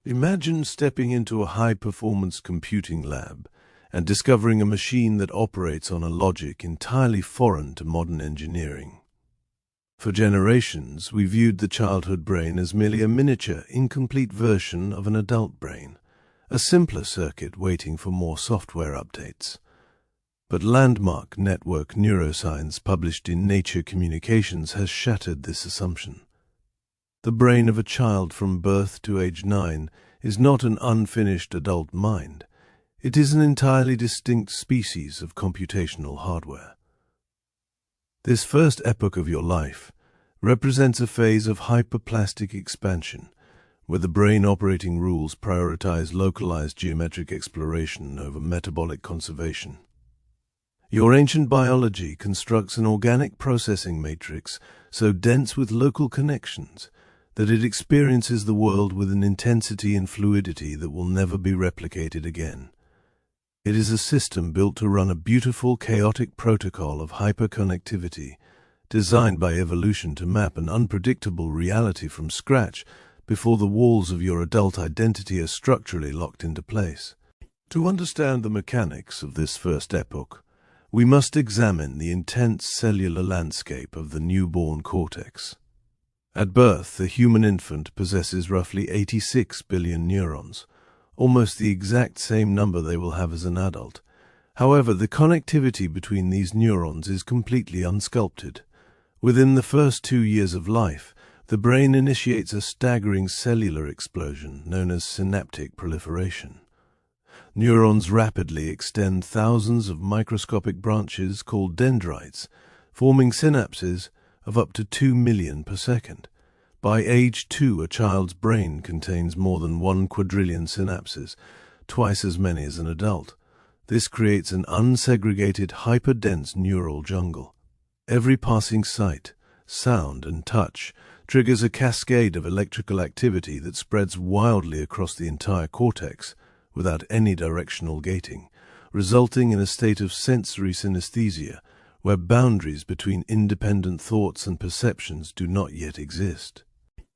Imagine stepping into a high-performance computing lab and discovering a machine that operates on a logic entirely foreign to modern engineering. For generations, we viewed the childhood brain as merely a miniature, incomplete version of an adult brain, a simpler circuit waiting for more software updates. But landmark network neuroscience published in Nature Communications has shattered this assumption. The brain of a child from birth to age 9 is not an unfinished adult mind. It is an entirely distinct species of computational hardware. This first epoch of your life represents a phase of hyperplastic expansion, where the brain operating rules prioritize localized geometric exploration over metabolic conservation. Your ancient biology constructs an organic processing matrix so dense with local connections that it experiences the world with an intensity and fluidity that will never be replicated again. It is a system built to run a beautiful, chaotic protocol of hyperconnectivity, designed by evolution to map an unpredictable reality from scratch before the walls of your adult identity are structurally locked into place. To understand the mechanics of this first epoch, we must examine the intense cellular landscape of the newborn cortex. At birth, the human infant possesses roughly 86 billion neurons, almost the exact same number they will have as an adult. However, the connectivity between these neurons is completely unsculpted. Within the first 2 years of life, the brain initiates a staggering cellular explosion known as synaptic proliferation. Neurons rapidly extend thousands of microscopic branches called dendrites, forming synapses of up to 2 million per second. By age 2, a child's brain contains more than 1 quadrillion synapses, twice as many as an adult. This creates an unsegregated, hyperdense neural jungle. Every passing sight, sound, and touch triggers a cascade of electrical activity that spreads wildly across the entire cortex without any directional gating, resulting in a state of sensory synesthesia where boundaries between independent thoughts and perceptions do not yet exist.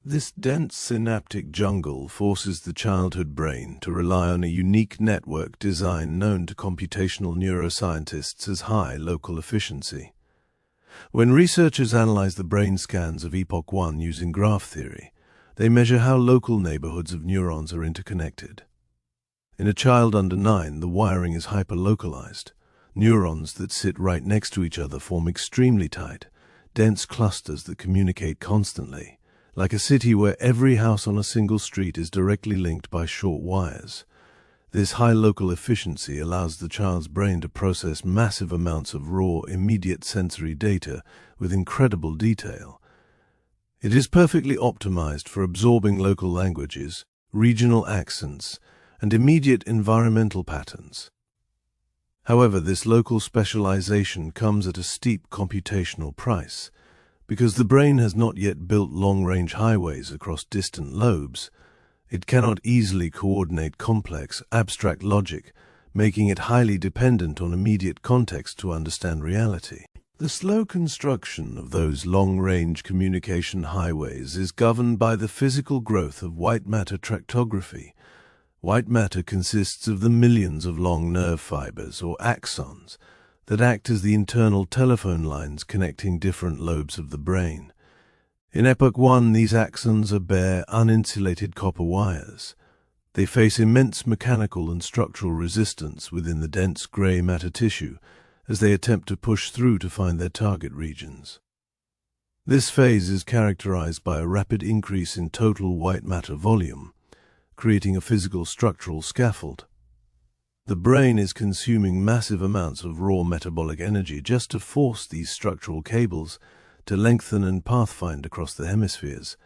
This dense synaptic jungle forces the childhood brain to rely on a unique network design known to computational neuroscientists as high local efficiency. When researchers analyze the brain scans of Epoch 1 using graph theory, they measure how local neighborhoods of neurons are interconnected. In a child under 9, the wiring is hyperlocalized. Neurons that sit right next to each other form extremely tight, dense clusters that communicate constantly, like a city where every house on a single street is directly linked by short wires. This high local efficiency allows the child's brain to process massive amounts of raw, immediate sensory data with incredible detail. It is perfectly optimized for absorbing local languages, regional accents, and immediate environmental patterns. However, this local specialization comes at a steep computational price. Because the brain has not yet built long-range highways across distant lobes, it cannot easily coordinate complex, abstract logic, making it highly dependent on immediate context to understand reality. The slow construction of those long-range communication highways is governed by the physical growth of white matter tractography. White matter consists of the millions of long nerve fibers, or axons, that act as the internal telephone lines connecting different lobes of the brain. In Epoch 1, these axons are bare, uninsulated copper wires. They face immense mechanical and structural resistance within the dense gray matter tissue as they attempt to push through to find their target regions. This phase is characterized by a rapid increase in total white matter volume, creating a physical structural scaffold. The brain is consuming massive amounts of raw metabolic energy just to force these structural cables to lengthen and pathfind across the hemispheres,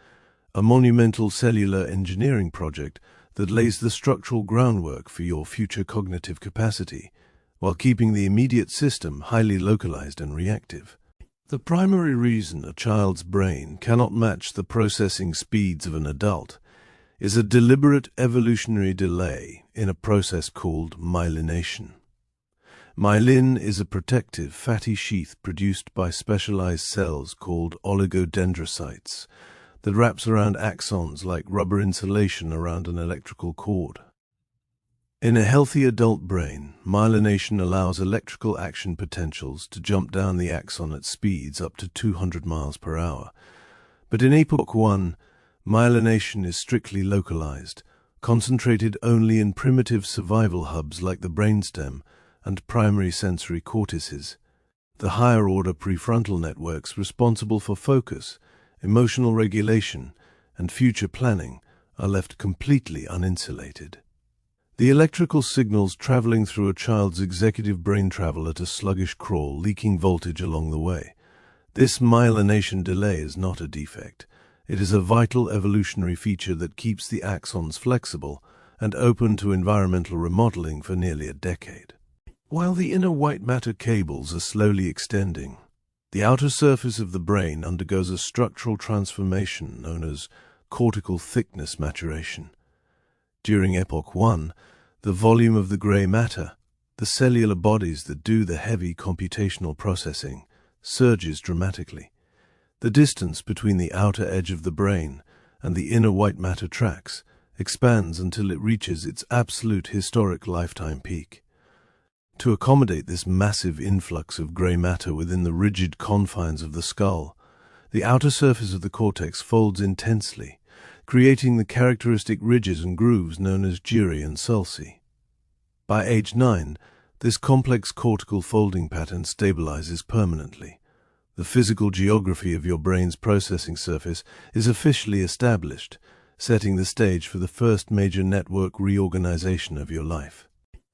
a monumental cellular engineering project that lays the structural groundwork for your future cognitive capacity, while keeping the immediate system highly localized and reactive. The primary reason a child's brain cannot match the processing speeds of an adult is a deliberate evolutionary delay in a process called myelination. Myelin is a protective fatty sheath produced by specialized cells called oligodendrocytes that wraps around axons like rubber insulation around an electrical cord. In a healthy adult brain, myelination allows electrical action potentials to jump down the axon at speeds up to 200 miles per hour. But in Epoch 1, myelination is strictly localized, concentrated only in primitive survival hubs like the brainstem and primary sensory cortices. The higher-order prefrontal networks responsible for focus, emotional regulation, and future planning are left completely uninsulated. The electrical signals traveling through a child's executive brain travel at a sluggish crawl, leaking voltage along the way. This myelination delay is not a defect. It is a vital evolutionary feature that keeps the axons flexible and open to environmental remodeling for nearly a decade. While the inner white matter cables are slowly extending, the outer surface of the brain undergoes a structural transformation known as cortical thickness maturation. During Epoch 1, the volume of the gray matter, the cellular bodies that do the heavy computational processing, surges dramatically. The distance between the outer edge of the brain and the inner white matter tracts expands until it reaches its absolute historic lifetime peak. To accommodate this massive influx of gray matter within the rigid confines of the skull, the outer surface of the cortex folds intensely, creating the characteristic ridges and grooves known as gyri and sulci. By age 9, this complex cortical folding pattern stabilizes permanently. The physical geography of your brain's processing surface is officially established, setting the stage for the first major network reorganization of your life.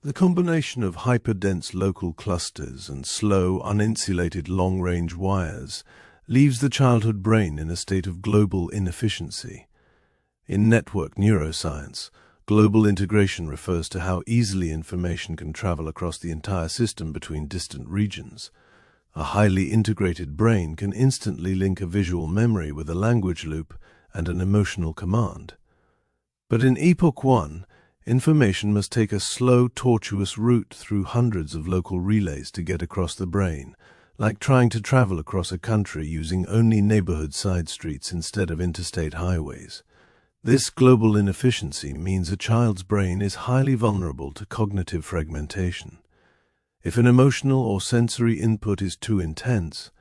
The combination of hyperdense local clusters and slow, uninsulated long-range wires leaves the childhood brain in a state of global inefficiency. In network neuroscience, global integration refers to how easily information can travel across the entire system between distant regions. A highly integrated brain can instantly link a visual memory with a language loop and an emotional command. But in Epoch 1, information must take a slow, tortuous route through hundreds of local relays to get across the brain, like trying to travel across a country using only neighborhood side streets instead of interstate highways. This global inefficiency means a child's brain is highly vulnerable to cognitive fragmentation. If an emotional or sensory input is too intense,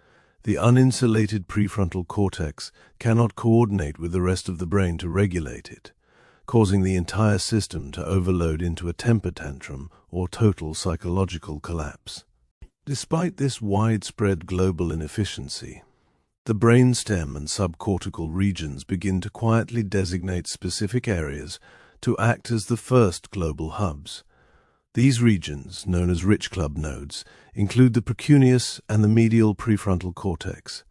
the uninsulated prefrontal cortex cannot coordinate with the rest of the brain to regulate it, causing the entire system to overload into a temper tantrum or total psychological collapse. Despite this widespread global inefficiency, the brainstem and subcortical regions begin to quietly designate specific areas to act as the first global hubs. These regions, known as rich club nodes, include the precuneus and the medial prefrontal cortex.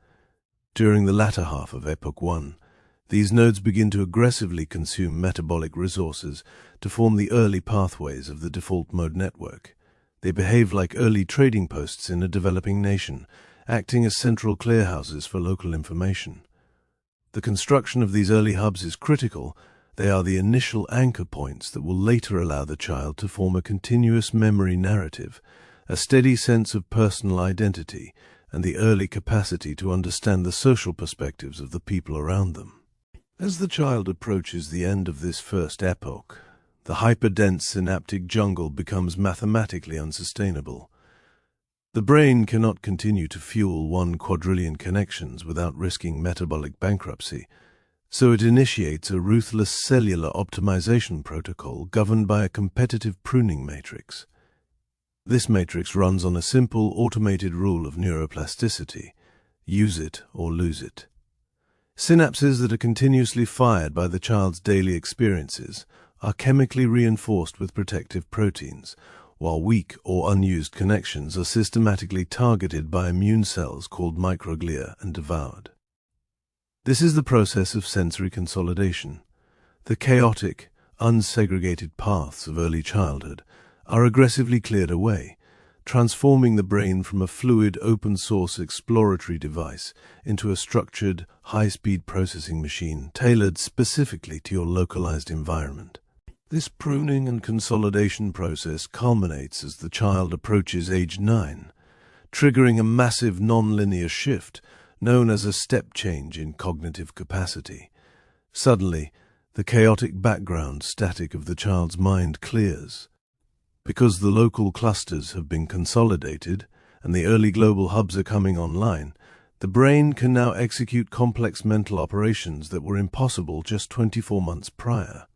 During the latter half of Epoch 1, these nodes begin to aggressively consume metabolic resources to form the early pathways of the default mode network. They behave like early trading posts in a developing nation, acting as central clearhouses for local information. The construction of these early hubs is critical. They are the initial anchor points that will later allow the child to form a continuous memory narrative, a steady sense of personal identity, and the early capacity to understand the social perspectives of the people around them. As the child approaches the end of this first epoch, the hyperdense synaptic jungle becomes mathematically unsustainable. The brain cannot continue to fuel 1 quadrillion connections without risking metabolic bankruptcy, so it initiates a ruthless cellular optimization protocol governed by a competitive pruning matrix. This matrix runs on a simple automated rule of neuroplasticity: use it or lose it. Synapses that are continuously fired by the child's daily experiences are chemically reinforced with protective proteins, while weak or unused connections are systematically targeted by immune cells called microglia and devoured. This is the process of sensory consolidation. The chaotic, unsegregated paths of early childhood are aggressively cleared away, transforming the brain from a fluid, open-source exploratory device into a structured, high-speed processing machine tailored specifically to your localized environment. This pruning and consolidation process culminates as the child approaches age 9, triggering a massive non-linear shift known as a step change in cognitive capacity. Suddenly, the chaotic background static of the child's mind clears. Because the local clusters have been consolidated and the early global hubs are coming online, the brain can now execute complex mental operations that were impossible just 24 months prior.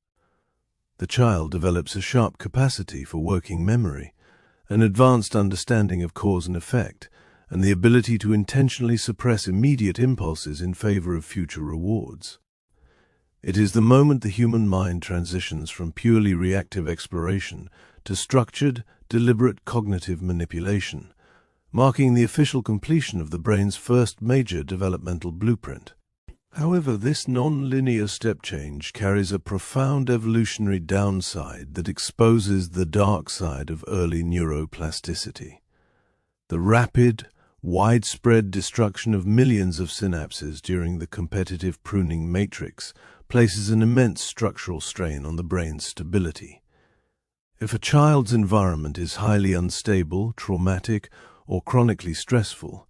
The child develops a sharp capacity for working memory, an advanced understanding of cause and effect, and the ability to intentionally suppress immediate impulses in favor of future rewards. It is the moment the human mind transitions from purely reactive exploration to structured, deliberate cognitive manipulation, marking the official completion of the brain's first major developmental blueprint. However, this non-linear step change carries a profound evolutionary downside that exposes the dark side of early neuroplasticity. The rapid, widespread destruction of millions of synapses during the competitive pruning matrix places an immense structural strain on the brain's stability. If a child's environment is highly unstable, traumatic, or chronically stressful,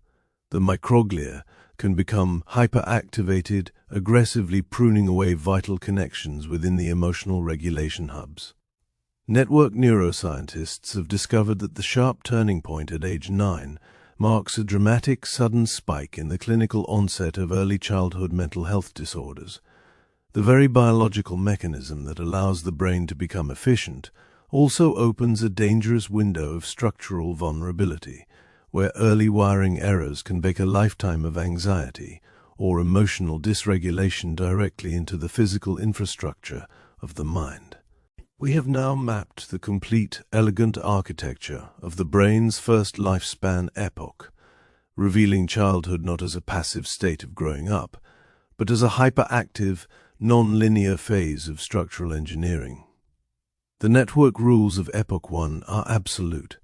the microglia can become hyperactivated, aggressively pruning away vital connections within the emotional regulation hubs. Network neuroscientists have discovered that the sharp turning point at age 9 marks a dramatic, sudden spike in the clinical onset of early childhood mental health disorders. The very biological mechanism that allows the brain to become efficient also opens a dangerous window of structural vulnerability, where early wiring errors can bake a lifetime of anxiety or emotional dysregulation directly into the physical infrastructure of the mind. We have now mapped the complete, elegant architecture of the brain's first lifespan epoch, revealing childhood not as a passive state of growing up, but as a hyperactive, non-linear phase of structural engineering. The network rules of Epoch 1 are absolute.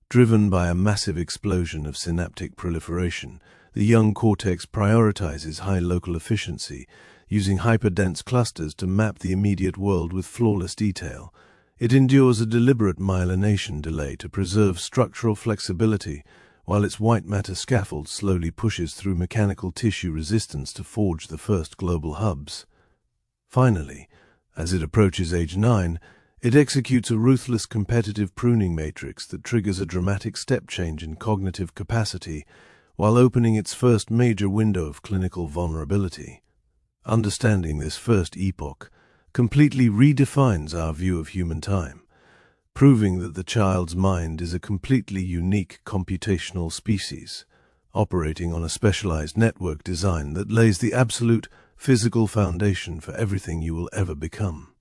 Driven by a massive explosion of synaptic proliferation, the young cortex prioritizes high local efficiency, using hyperdense clusters to map the immediate world with flawless detail. It endures a deliberate myelination delay to preserve structural flexibility, while its white matter scaffold slowly pushes through mechanical tissue resistance to forge the first global hubs. Finally, as it approaches age 9, it executes a ruthless competitive pruning matrix that triggers a dramatic step change in cognitive capacity while opening its first major window of clinical vulnerability. Understanding this first epoch completely redefines our view of human time, proving that the child's mind is a completely unique computational species, operating on a specialized network design that lays the absolute physical foundation for everything you will ever become.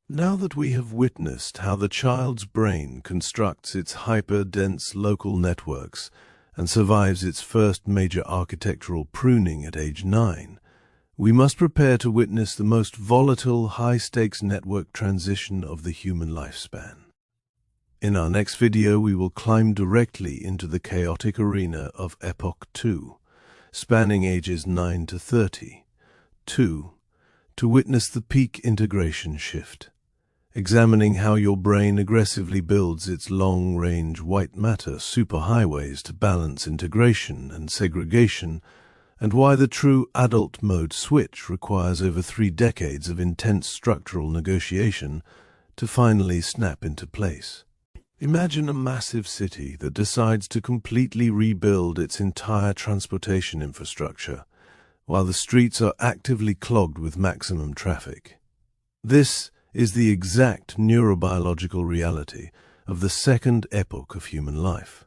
Now that we have witnessed how the child's brain constructs its hyper-dense local networks and survives its first major architectural pruning at age 9, we must prepare to witness the most volatile, high-stakes network transition of the human lifespan. In our next video, we will climb directly into the chaotic arena of Epoch 2, spanning ages 9 to 30, to witness the peak integration shift, examining how your brain aggressively builds its long-range white matter superhighways to balance integration and segregation, and why the true adult mode switch requires over 3 decades of intense structural negotiation to finally snap into place. Imagine a massive city that decides to completely rebuild its entire transportation infrastructure, while the streets are actively clogged with maximum traffic. This is the exact neurobiological reality of the second epoch of human life.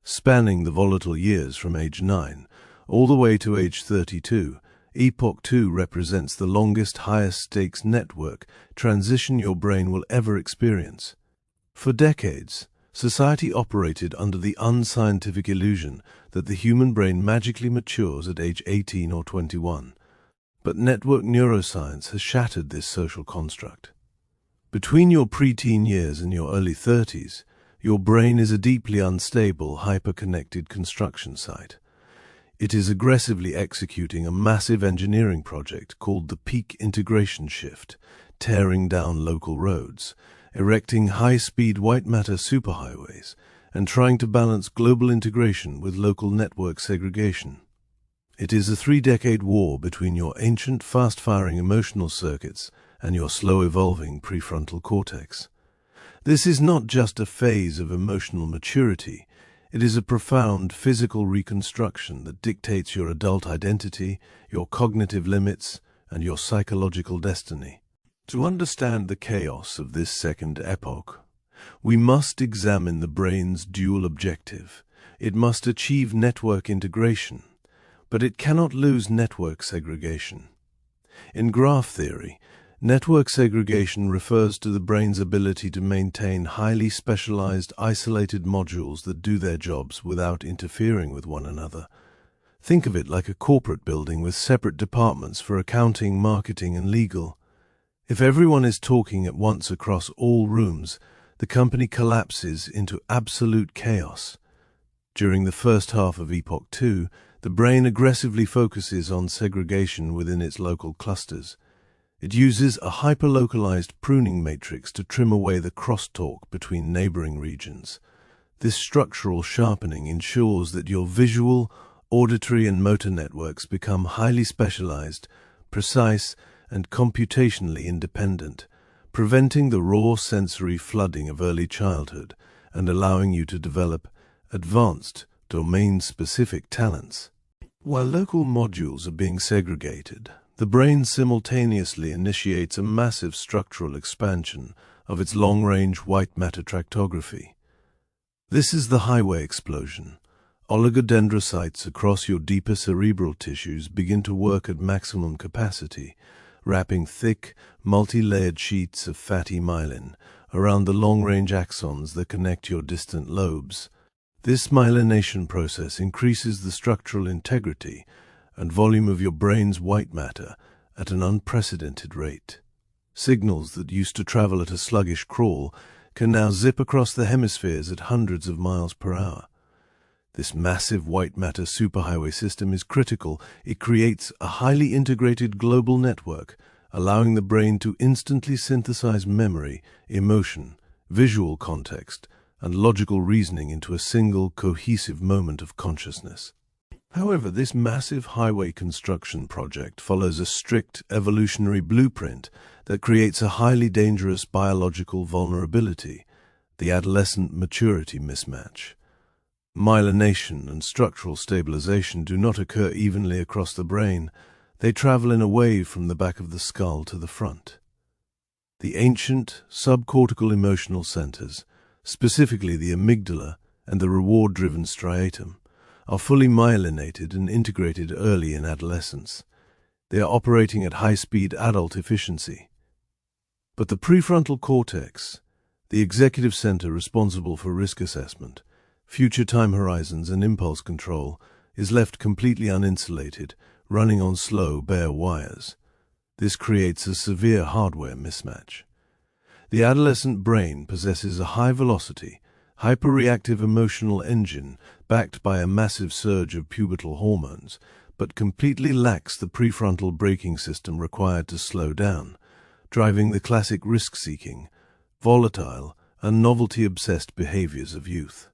Spanning the volatile years from age 9 all the way to age 32, Epoch 2 represents the longest, highest-stakes network transition your brain will ever experience. For decades, society operated under the unscientific illusion that the human brain magically matures at age 18 or 21. But network neuroscience has shattered this social construct. Between your preteen years and your early 30s, your brain is a deeply unstable, hyper-connected construction site. It is aggressively executing a massive engineering project called the peak integration shift, tearing down local roads, erecting high-speed white matter superhighways, and trying to balance global integration with local network segregation. It is a 3-decade war between your ancient, fast-firing emotional circuits and your slow-evolving prefrontal cortex. This is not just a phase of emotional maturity. It is a profound physical reconstruction that dictates your adult identity, your cognitive limits, and your psychological destiny. To understand the chaos of this second epoch, we must examine the brain's dual objective. It must achieve network integration, but it cannot lose network segregation. In graph theory, network segregation refers to the brain's ability to maintain highly specialized, isolated modules that do their jobs without interfering with one another. Think of it like a corporate building with separate departments for accounting, marketing, and legal. If everyone is talking at once across all rooms, the company collapses into absolute chaos. During the first half of Epoch 2, the brain aggressively focuses on segregation within its local clusters. It uses a hyperlocalized pruning matrix to trim away the crosstalk between neighboring regions. This structural sharpening ensures that your visual, auditory, and motor networks become highly specialized, precise, and computationally independent, preventing the raw sensory flooding of early childhood and allowing you to develop advanced, domain-specific talents. While local modules are being segregated, the brain simultaneously initiates a massive structural expansion of its long-range white matter tractography. This is the highway explosion. Oligodendrocytes across your deeper cerebral tissues begin to work at maximum capacity, wrapping thick, multi-layered sheets of fatty myelin around the long-range axons that connect your distant lobes. This myelination process increases the structural integrity and volume of your brain's white matter at an unprecedented rate. Signals that used to travel at a sluggish crawl can now zip across the hemispheres at hundreds of miles per hour. This massive white matter superhighway system is critical. It creates a highly integrated global network, allowing the brain to instantly synthesize memory, emotion, visual context, and logical reasoning into a single, cohesive moment of consciousness. However, this massive highway construction project follows a strict evolutionary blueprint that creates a highly dangerous biological vulnerability, the adolescent maturity mismatch. Myelination and structural stabilization do not occur evenly across the brain. They travel in a wave from the back of the skull to the front. The ancient subcortical emotional centers, specifically the amygdala and the reward-driven striatum, are fully myelinated and integrated early in adolescence. They are operating at high-speed adult efficiency. But the prefrontal cortex, the executive center responsible for risk assessment, future time horizons, and impulse control, is left completely uninsulated, running on slow, bare wires. This creates a severe hardware mismatch. The adolescent brain possesses a high-velocity, hyperreactive emotional engine backed by a massive surge of pubertal hormones, but completely lacks the prefrontal braking system required to slow down, driving the classic risk-seeking, volatile, and novelty-obsessed behaviors of youth.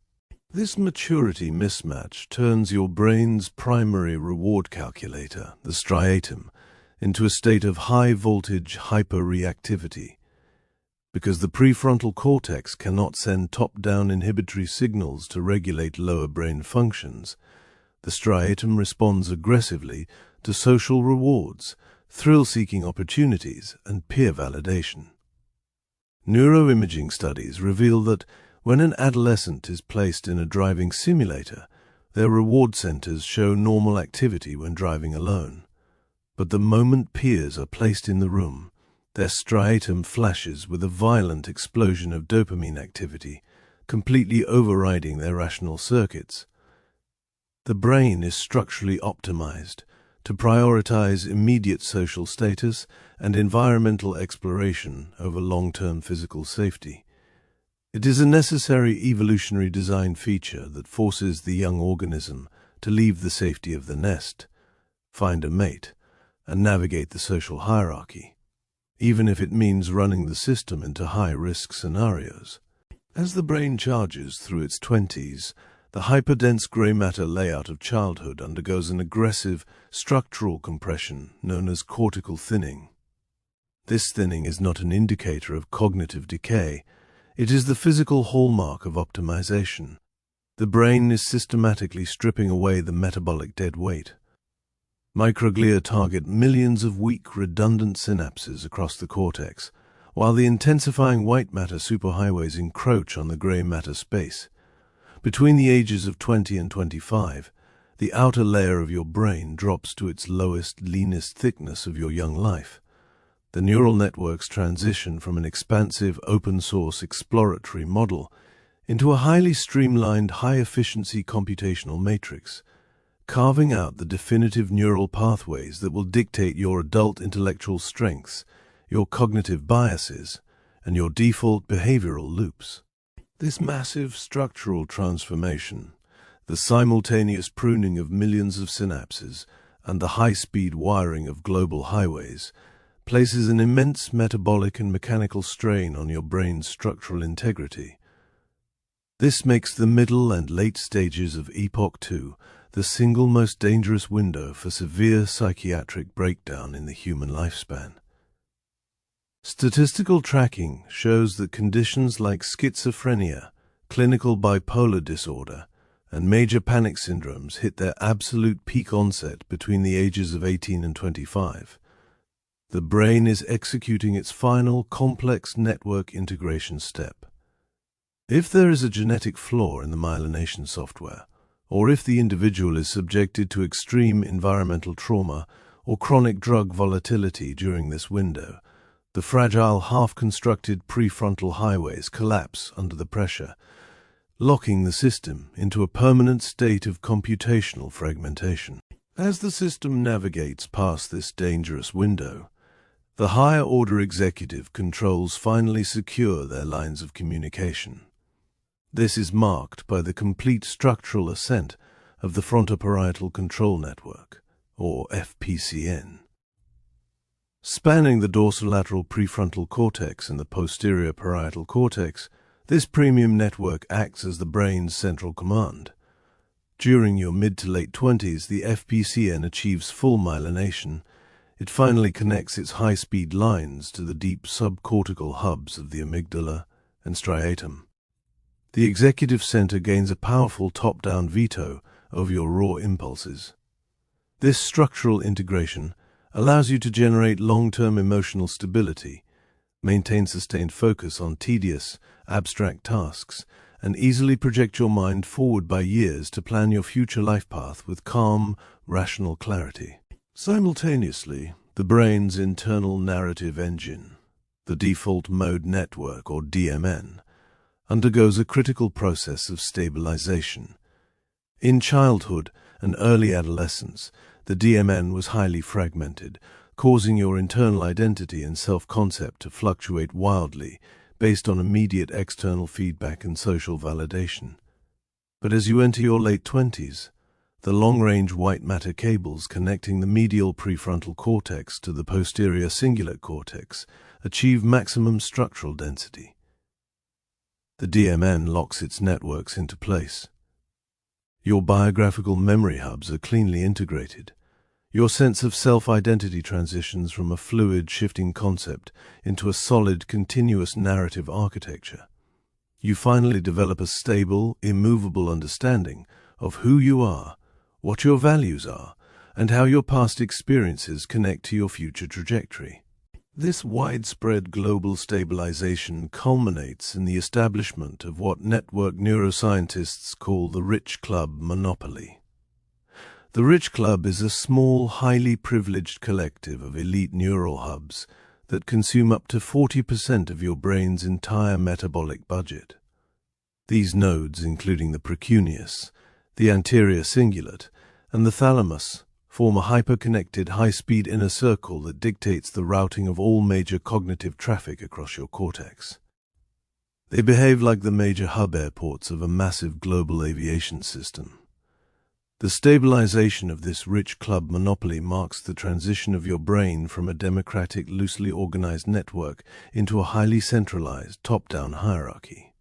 This maturity mismatch turns your brain's primary reward calculator, the striatum, into a state of high-voltage hyperreactivity. Because the prefrontal cortex cannot send top-down inhibitory signals to regulate lower brain functions, the striatum responds aggressively to social rewards, thrill-seeking opportunities, and peer validation. Neuroimaging studies reveal that when an adolescent is placed in a driving simulator, their reward centers show normal activity when driving alone. But the moment peers are placed in the room, their striatum flashes with a violent explosion of dopamine activity, completely overriding their rational circuits. The brain is structurally optimized to prioritize immediate social status and environmental exploration over long-term physical safety. It is a necessary evolutionary design feature that forces the young organism to leave the safety of the nest, find a mate, and navigate the social hierarchy, even if it means running the system into high-risk scenarios. As the brain charges through its 20s, The hyperdense gray matter layout of childhood undergoes an aggressive structural compression known as cortical thinning. This thinning is not an indicator of cognitive decay, it is the physical hallmark of optimization. The brain is systematically stripping away the metabolic dead weight. Microglia target millions of weak, redundant synapses across the cortex, while the intensifying white matter superhighways encroach on the gray matter space. Between the ages of 20 and 25, the outer layer of your brain drops to its lowest, leanest thickness of your young life. The neural networks transition from an expansive, open-source, exploratory model into a highly streamlined, high-efficiency computational matrix, carving out the definitive neural pathways that will dictate your adult intellectual strengths, your cognitive biases, and your default behavioral loops. This massive structural transformation, the simultaneous pruning of millions of synapses, and the high-speed wiring of global highways, places an immense metabolic and mechanical strain on your brain's structural integrity. This makes the middle and late stages of Epoch 2 the single most dangerous window for severe psychiatric breakdown in the human lifespan. Statistical tracking shows that conditions like schizophrenia, clinical bipolar disorder, and major panic syndromes hit their absolute peak onset between the ages of 18 and 25. The brain is executing its final complex network integration step. If there is a genetic flaw in the myelination software, or if the individual is subjected to extreme environmental trauma or chronic drug volatility during this window, the fragile, half-constructed prefrontal highways collapse under the pressure, locking the system into a permanent state of computational fragmentation. As the system navigates past this dangerous window, the higher-order executive controls finally secure their lines of communication. This is marked by the complete structural ascent of the frontoparietal control network, or FPCN. Spanning the dorsolateral prefrontal cortex and the posterior parietal cortex, this premium network acts as the brain's central command. During your mid to late 20s, the FPCN achieves full myelination. It finally connects its high-speed lines to the deep subcortical hubs of the amygdala and striatum. The executive center gains a powerful top-down veto over your raw impulses. This structural integration allows you to generate long-term emotional stability, maintain sustained focus on tedious, abstract tasks, and easily project your mind forward by years to plan your future life path with calm, rational clarity. Simultaneously, the brain's internal narrative engine, the default mode network, or DMN, undergoes a critical process of stabilization. In childhood and early adolescence, the DMN was highly fragmented, causing your internal identity and self-concept to fluctuate wildly based on immediate external feedback and social validation. But as you enter your late 20s, the long-range white matter cables connecting the medial prefrontal cortex to the posterior cingulate cortex achieve maximum structural density. The DMN locks its networks into place. Your biographical memory hubs are cleanly integrated. Your sense of self-identity transitions from a fluid, shifting concept into a solid, continuous narrative architecture. You finally develop a stable, immovable understanding of who you are, what your values are, and how your past experiences connect to your future trajectory. This widespread global stabilization culminates in the establishment of what network neuroscientists call the Rich Club monopoly. The Rich Club is a small, highly privileged collective of elite neural hubs that consume up to 40% of your brain's entire metabolic budget. These nodes, including the precuneus, the anterior cingulate, and the thalamus, form a hyper-connected, high-speed inner circle that dictates the routing of all major cognitive traffic across your cortex. They behave like the major hub airports of a massive global aviation system. The stabilization of this Rich Club monopoly marks the transition of your brain from a democratic, loosely organized network into a highly centralized, top-down hierarchy.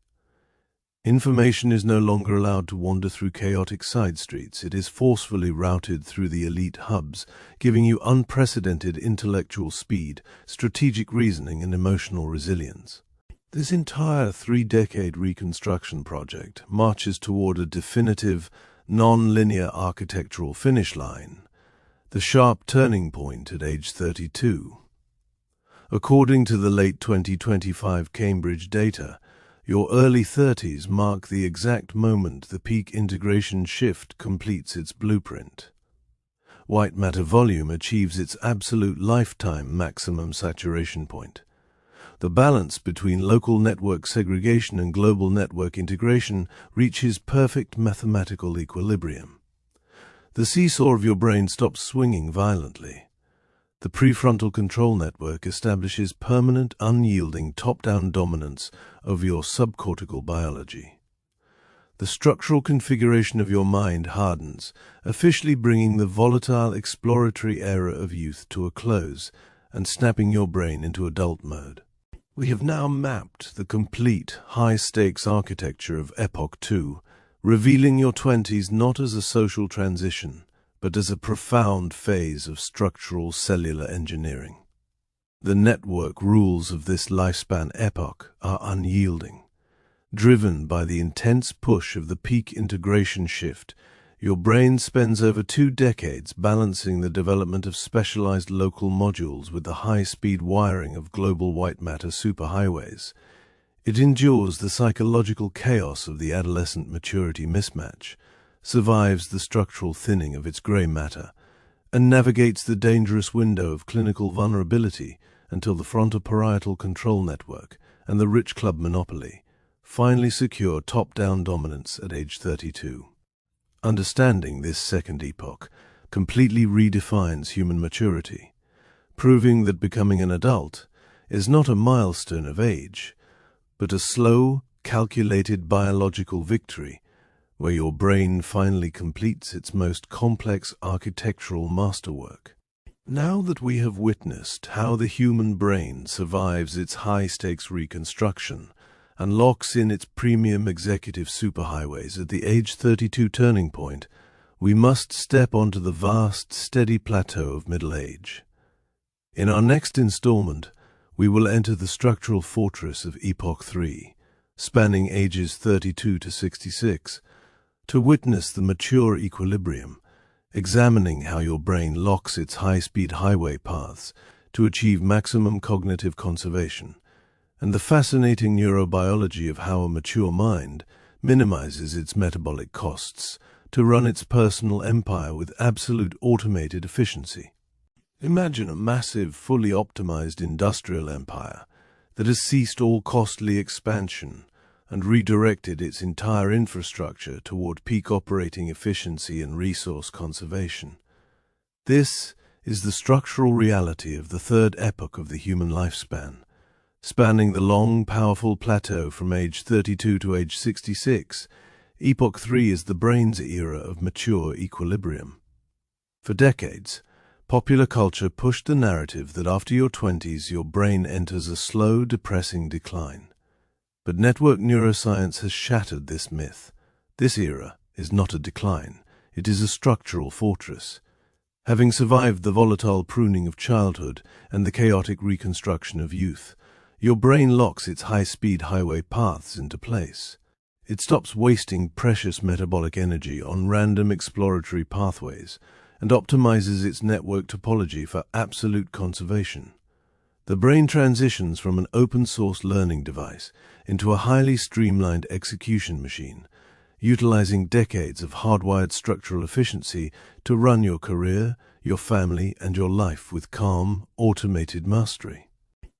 Information is no longer allowed to wander through chaotic side streets. It is forcefully routed through the elite hubs, giving you unprecedented intellectual speed, strategic reasoning, and emotional resilience. This entire 3-decade reconstruction project marches toward a definitive, non-linear architectural finish line, the sharp turning point at age 32. According to the late 2025 Cambridge data, your early 30s mark the exact moment the peak integration shift completes its blueprint. White matter volume achieves its absolute lifetime maximum saturation point. The balance between local network segregation and global network integration reaches perfect mathematical equilibrium. The seesaw of your brain stops swinging violently. The prefrontal control network establishes permanent, unyielding top-down dominance over your subcortical biology. The structural configuration of your mind hardens, officially bringing the volatile exploratory era of youth to a close and snapping your brain into adult mode. We have now mapped the complete high-stakes architecture of Epoch 2, revealing your 20s not as a social transition, but as a profound phase of structural cellular engineering. The network rules of this lifespan epoch are unyielding. Driven by the intense push of the peak integration shift, your brain spends over 2 decades balancing the development of specialized local modules with the high-speed wiring of global white matter superhighways. It endures the psychological chaos of the adolescent maturity mismatch, survives the structural thinning of its gray matter, and navigates the dangerous window of clinical vulnerability until the frontoparietal control network and the rich club monopoly finally secure top-down dominance at age 32. Understanding this second epoch completely redefines human maturity, proving that becoming an adult is not a milestone of age, but a slow, calculated biological victory where your brain finally completes its most complex architectural masterwork. Now that we have witnessed how the human brain survives its high-stakes reconstruction and locks in its premium executive superhighways at the age 32 turning point, we must step onto the vast, steady plateau of middle age. In our next installment, we will enter the structural fortress of Epoch 3, spanning ages 32 to 66, to witness the mature equilibrium, examining how your brain locks its high-speed highway paths to achieve maximum cognitive conservation, and the fascinating neurobiology of how a mature mind minimizes its metabolic costs to run its personal empire with absolute automated efficiency. Imagine a massive, fully optimized industrial empire that has ceased all costly expansion and redirected its entire infrastructure toward peak operating efficiency and resource conservation. This is the structural reality of the third epoch of the human lifespan, spanning the long, powerful plateau from age 32 to age 66. Epoch 3 is the brain's era of mature equilibrium. For decades, popular culture pushed the narrative that after your 20s your brain enters a slow, depressing decline. But network neuroscience has shattered this myth. This era is not a decline, it is a structural fortress. Having survived the volatile pruning of childhood and the chaotic reconstruction of youth, your brain locks its high-speed highway paths into place. It stops wasting precious metabolic energy on random exploratory pathways and optimizes its network topology for absolute conservation. The brain transitions from an open-source learning device into a highly streamlined execution machine, utilizing decades of hardwired structural efficiency to run your career, your family, and your life with calm, automated mastery.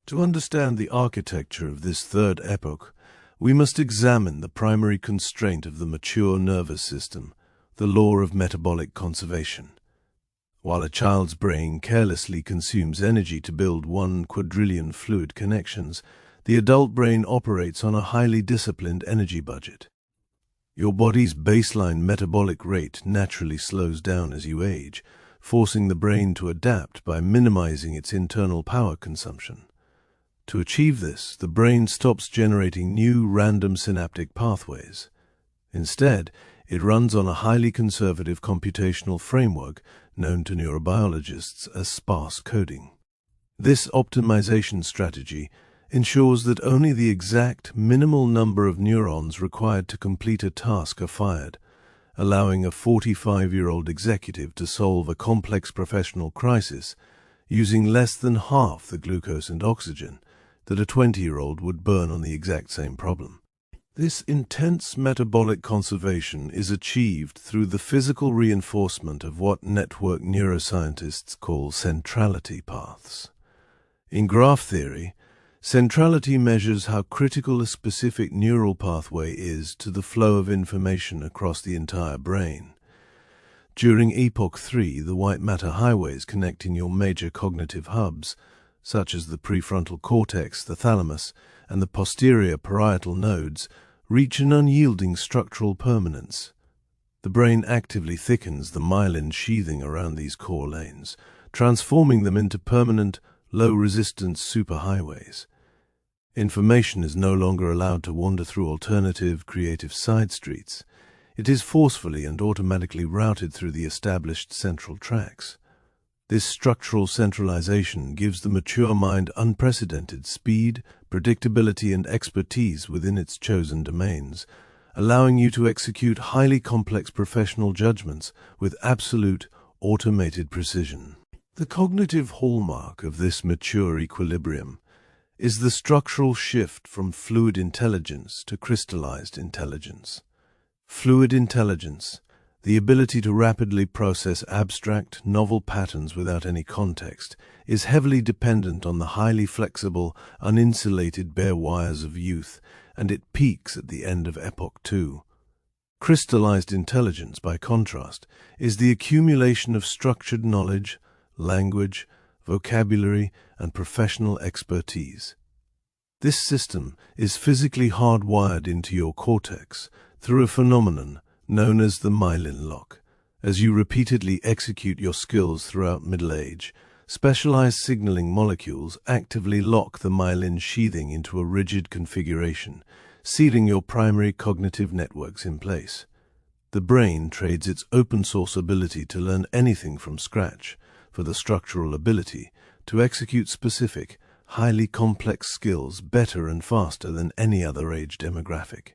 To understand the architecture of this third epoch, we must examine the primary constraint of the mature nervous system, the law of metabolic conservation. While a child's brain carelessly consumes energy to build 1 quadrillion fluid connections, the adult brain operates on a highly disciplined energy budget. Your body's baseline metabolic rate naturally slows down as you age, forcing the brain to adapt by minimizing its internal power consumption. To achieve this, the brain stops generating new random synaptic pathways. Instead, it runs on a highly conservative computational framework known to neurobiologists as sparse coding. This optimization strategy ensures that only the exact minimal number of neurons required to complete a task are fired, allowing a 45-year-old executive to solve a complex professional crisis using less than half the glucose and oxygen that a 20-year-old would burn on the exact same problem. This intense metabolic conservation is achieved through the physical reinforcement of what network neuroscientists call centrality paths. In graph theory, centrality measures how critical a specific neural pathway is to the flow of information across the entire brain. During Epoch 3, the white matter highways connecting your major cognitive hubs, such as the prefrontal cortex, the thalamus, and the posterior parietal nodes, reach an unyielding structural permanence. The brain actively thickens the myelin sheathing around these core lanes, transforming them into permanent, low-resistance superhighways. Information is no longer allowed to wander through alternative, creative side streets. It is forcefully and automatically routed through the established central tracks. This structural centralization gives the mature mind unprecedented speed, predictability, and expertise within its chosen domains, allowing you to execute highly complex professional judgments with absolute, automated precision. The cognitive hallmark of this mature equilibrium is the structural shift from fluid intelligence to crystallized intelligence. Fluid intelligence, the ability to rapidly process abstract, novel patterns without any context, is heavily dependent on the highly flexible, uninsulated bare wires of youth, and it peaks at the end of Epoch 2. Crystallized intelligence, by contrast, is the accumulation of structured knowledge, language, vocabulary, and professional expertise. This system is physically hardwired into your cortex through a phenomenon known as the myelin lock. As you repeatedly execute your skills throughout middle age, specialized signaling molecules actively lock the myelin sheathing into a rigid configuration, sealing your primary cognitive networks in place. The brain trades its open-source ability to learn anything from scratch for the structural ability to execute specific, highly complex skills better and faster than any other age demographic.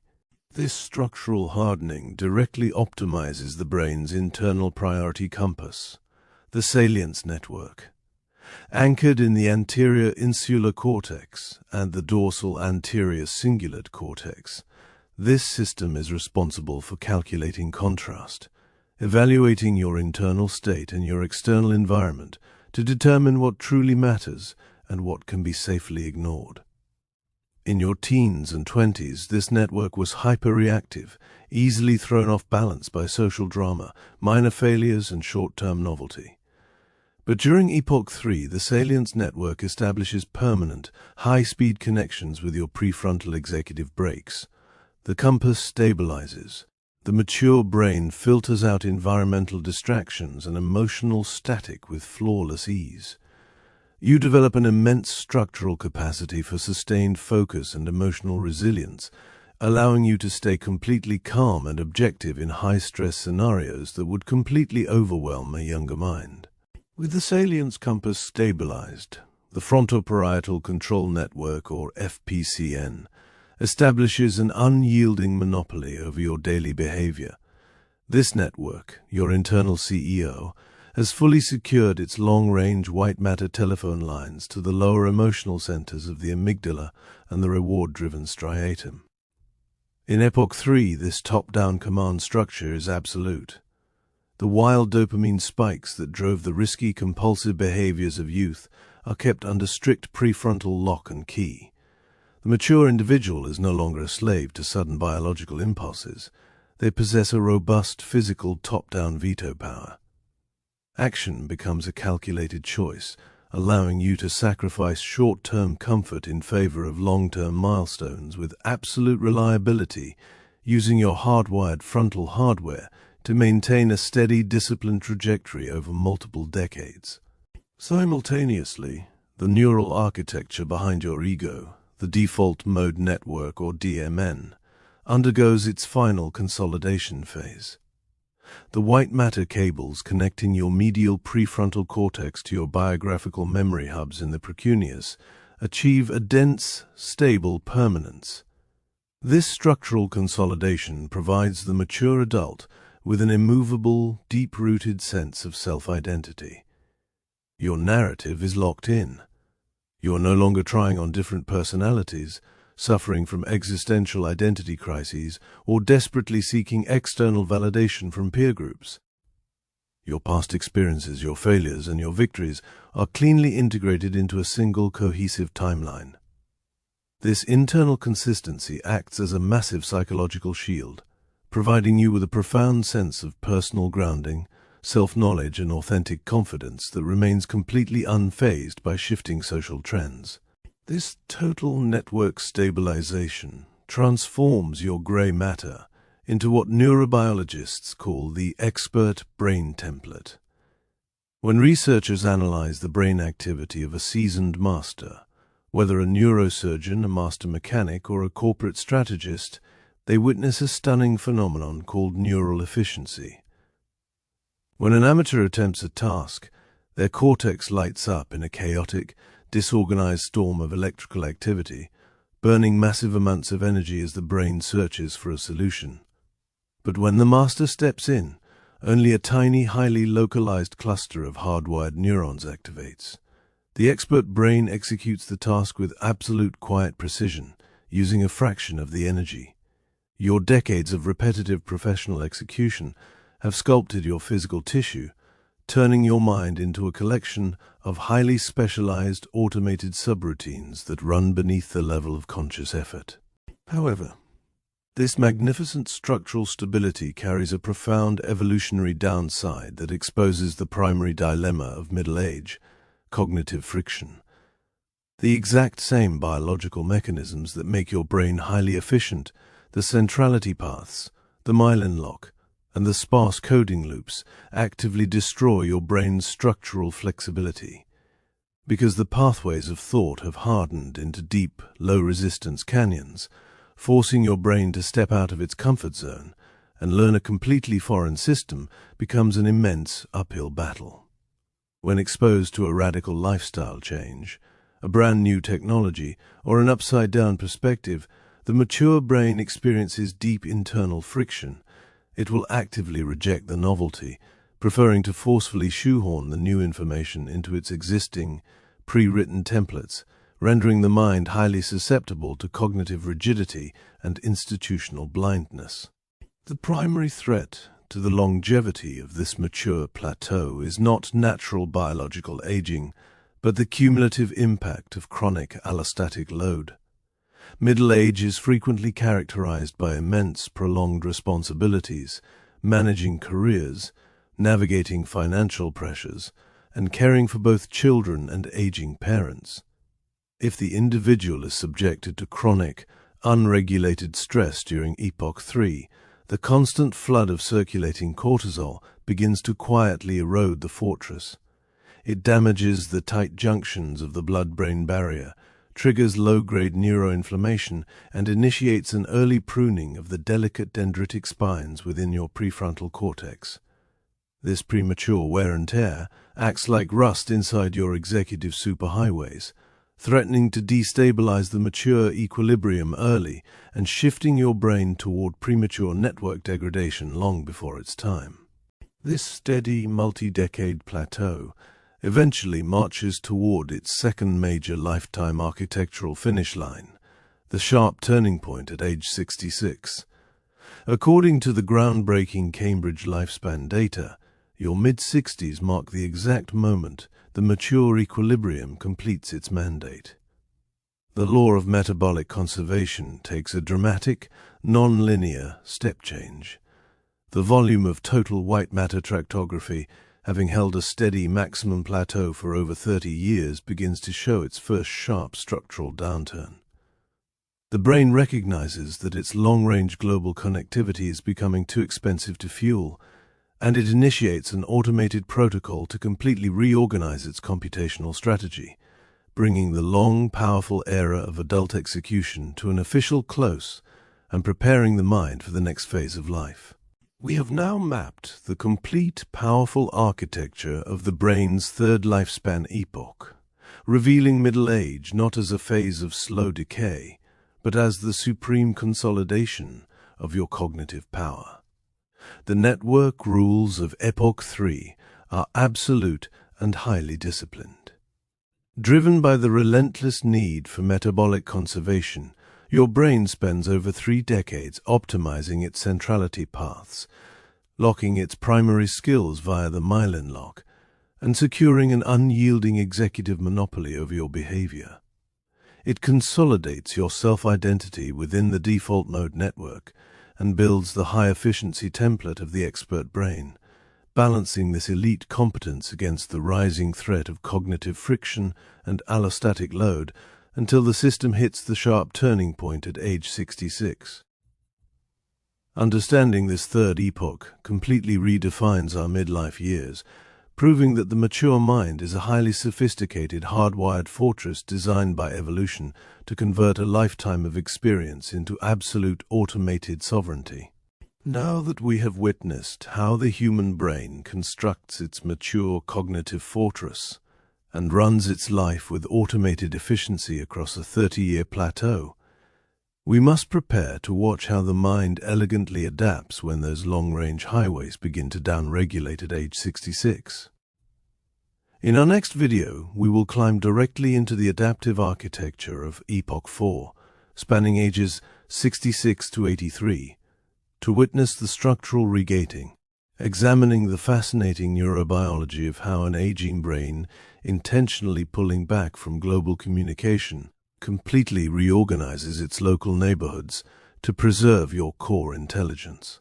This structural hardening directly optimizes the brain's internal priority compass, the salience network. Anchored in the anterior insular cortex and the dorsal anterior cingulate cortex, this system is responsible for calculating contrast, evaluating your internal state and your external environment to determine what truly matters and what can be safely ignored. In your teens and 20s, this network was hyperreactive, easily thrown off balance by social drama, minor failures, and short-term novelty. But during Epoch 3, the salience network establishes permanent, high-speed connections with your prefrontal executive brakes. The compass stabilizes. The mature brain filters out environmental distractions and emotional static with flawless ease. You develop an immense structural capacity for sustained focus and emotional resilience, allowing you to stay completely calm and objective in high-stress scenarios that would completely overwhelm a younger mind. With the salience compass stabilized, the frontoparietal control network, or FPCN, establishes an unyielding monopoly over your daily behavior. This network, your internal CEO, has fully secured its long-range white matter telephone lines to the lower emotional centers of the amygdala and the reward-driven striatum. In Epoch 3, this top-down command structure is absolute. The wild dopamine spikes that drove the risky, compulsive behaviors of youth are kept under strict prefrontal lock and key. The mature individual is no longer a slave to sudden biological impulses. They possess a robust physical top-down veto power. Action becomes a calculated choice, allowing you to sacrifice short-term comfort in favor of long-term milestones with absolute reliability, using your hardwired frontal hardware to maintain a steady, disciplined trajectory over multiple decades. Simultaneously, the neural architecture behind your ego, the default mode network or DMN, undergoes its final consolidation phase. The white matter cables connecting your medial prefrontal cortex to your biographical memory hubs in the precuneus achieve a dense, stable permanence. This structural consolidation provides the mature adult with an immovable, deep-rooted sense of self-identity. Your narrative is locked in. You are no longer trying on different personalities, suffering from existential identity crises, or desperately seeking external validation from peer groups. Your past experiences, your failures, and your victories are cleanly integrated into a single cohesive timeline. This internal consistency acts as a massive psychological shield, providing you with a profound sense of personal grounding, self-knowledge, and authentic confidence that remains completely unfazed by shifting social trends. This total network stabilization transforms your gray matter into what neurobiologists call the expert brain template. When researchers analyze the brain activity of a seasoned master, whether a neurosurgeon, a master mechanic, or a corporate strategist, they witness a stunning phenomenon called neural efficiency. When an amateur attempts a task, their cortex lights up in a chaotic, disorganized storm of electrical activity, burning massive amounts of energy as the brain searches for a solution. But when the master steps in, only a tiny, highly localized cluster of hardwired neurons activates. The expert brain executes the task with absolute quiet precision, using a fraction of the energy. Your decades of repetitive professional execution have sculpted your physical tissue, turning your mind into a collection of highly specialized automated subroutines that run beneath the level of conscious effort. However, this magnificent structural stability carries a profound evolutionary downside that exposes the primary dilemma of middle age: cognitive friction. The exact same biological mechanisms that make your brain highly efficient, the centrality paths, the myelin lock, and the sparse coding loops, actively destroy your brain's structural flexibility. Because the pathways of thought have hardened into deep, low-resistance canyons, forcing your brain to step out of its comfort zone and learn a completely foreign system becomes an immense uphill battle. When exposed to a radical lifestyle change, a brand new technology, or an upside-down perspective, the mature brain experiences deep internal friction. It will actively reject the novelty, preferring to forcefully shoehorn the new information into its existing, pre-written templates, rendering the mind highly susceptible to cognitive rigidity and institutional blindness. The primary threat to the longevity of this mature plateau is not natural biological aging, but the cumulative impact of chronic allostatic load. Middle age is frequently characterized by immense, prolonged responsibilities, managing careers, navigating financial pressures, and caring for both children and aging parents. If the individual is subjected to chronic, unregulated stress during Epoch 3, the constant flood of circulating cortisol begins to quietly erode the fortress. It damages the tight junctions of the blood-brain barrier, triggers low-grade neuroinflammation, and initiates an early pruning of the delicate dendritic spines within your prefrontal cortex. This premature wear and tear acts like rust inside your executive superhighways, threatening to destabilize the mature equilibrium early and shifting your brain toward premature network degradation long before its time. This steady, multi-decade plateau eventually marches toward its second major lifetime architectural finish line, the sharp turning point at age 66. According to the groundbreaking Cambridge lifespan data, your mid-60s mark the exact moment the mature equilibrium completes its mandate. The law of metabolic conservation takes a dramatic, non-linear step change. The volume of total white matter tractography, having held a steady maximum plateau for over 30 years, begins to show its first sharp structural downturn. The brain recognizes that its long-range global connectivity is becoming too expensive to fuel, and it initiates an automated protocol to completely reorganize its computational strategy, bringing the long, powerful era of adult execution to an official close and preparing the mind for the next phase of life. We have now mapped the complete, powerful architecture of the brain's third lifespan epoch, revealing middle age not as a phase of slow decay, but as the supreme consolidation of your cognitive power. The network rules of Epoch 3 are absolute and highly disciplined. Driven by the relentless need for metabolic conservation, your brain spends over 3 decades optimizing its centrality paths, locking its primary skills via the myelin lock, and securing an unyielding executive monopoly over your behavior. It consolidates your self-identity within the default mode network and builds the high-efficiency template of the expert brain, balancing this elite competence against the rising threat of cognitive friction and allostatic load until the system hits the sharp turning point at age 66. Understanding this third epoch completely redefines our midlife years, proving that the mature mind is a highly sophisticated, hardwired fortress designed by evolution to convert a lifetime of experience into absolute automated sovereignty. Now that we have witnessed how the human brain constructs its mature cognitive fortress and runs its life with automated efficiency across a 30-year plateau, we must prepare to watch how the mind elegantly adapts when those long-range highways begin to downregulate at age 66. In our next video, we will climb directly into the adaptive architecture of Epoch 4, spanning ages 66 to 83, to witness the structural regating, examining the fascinating neurobiology of how an aging brain, intentionally pulling back from global communication, completely reorganizes its local neighborhoods to preserve your core intelligence.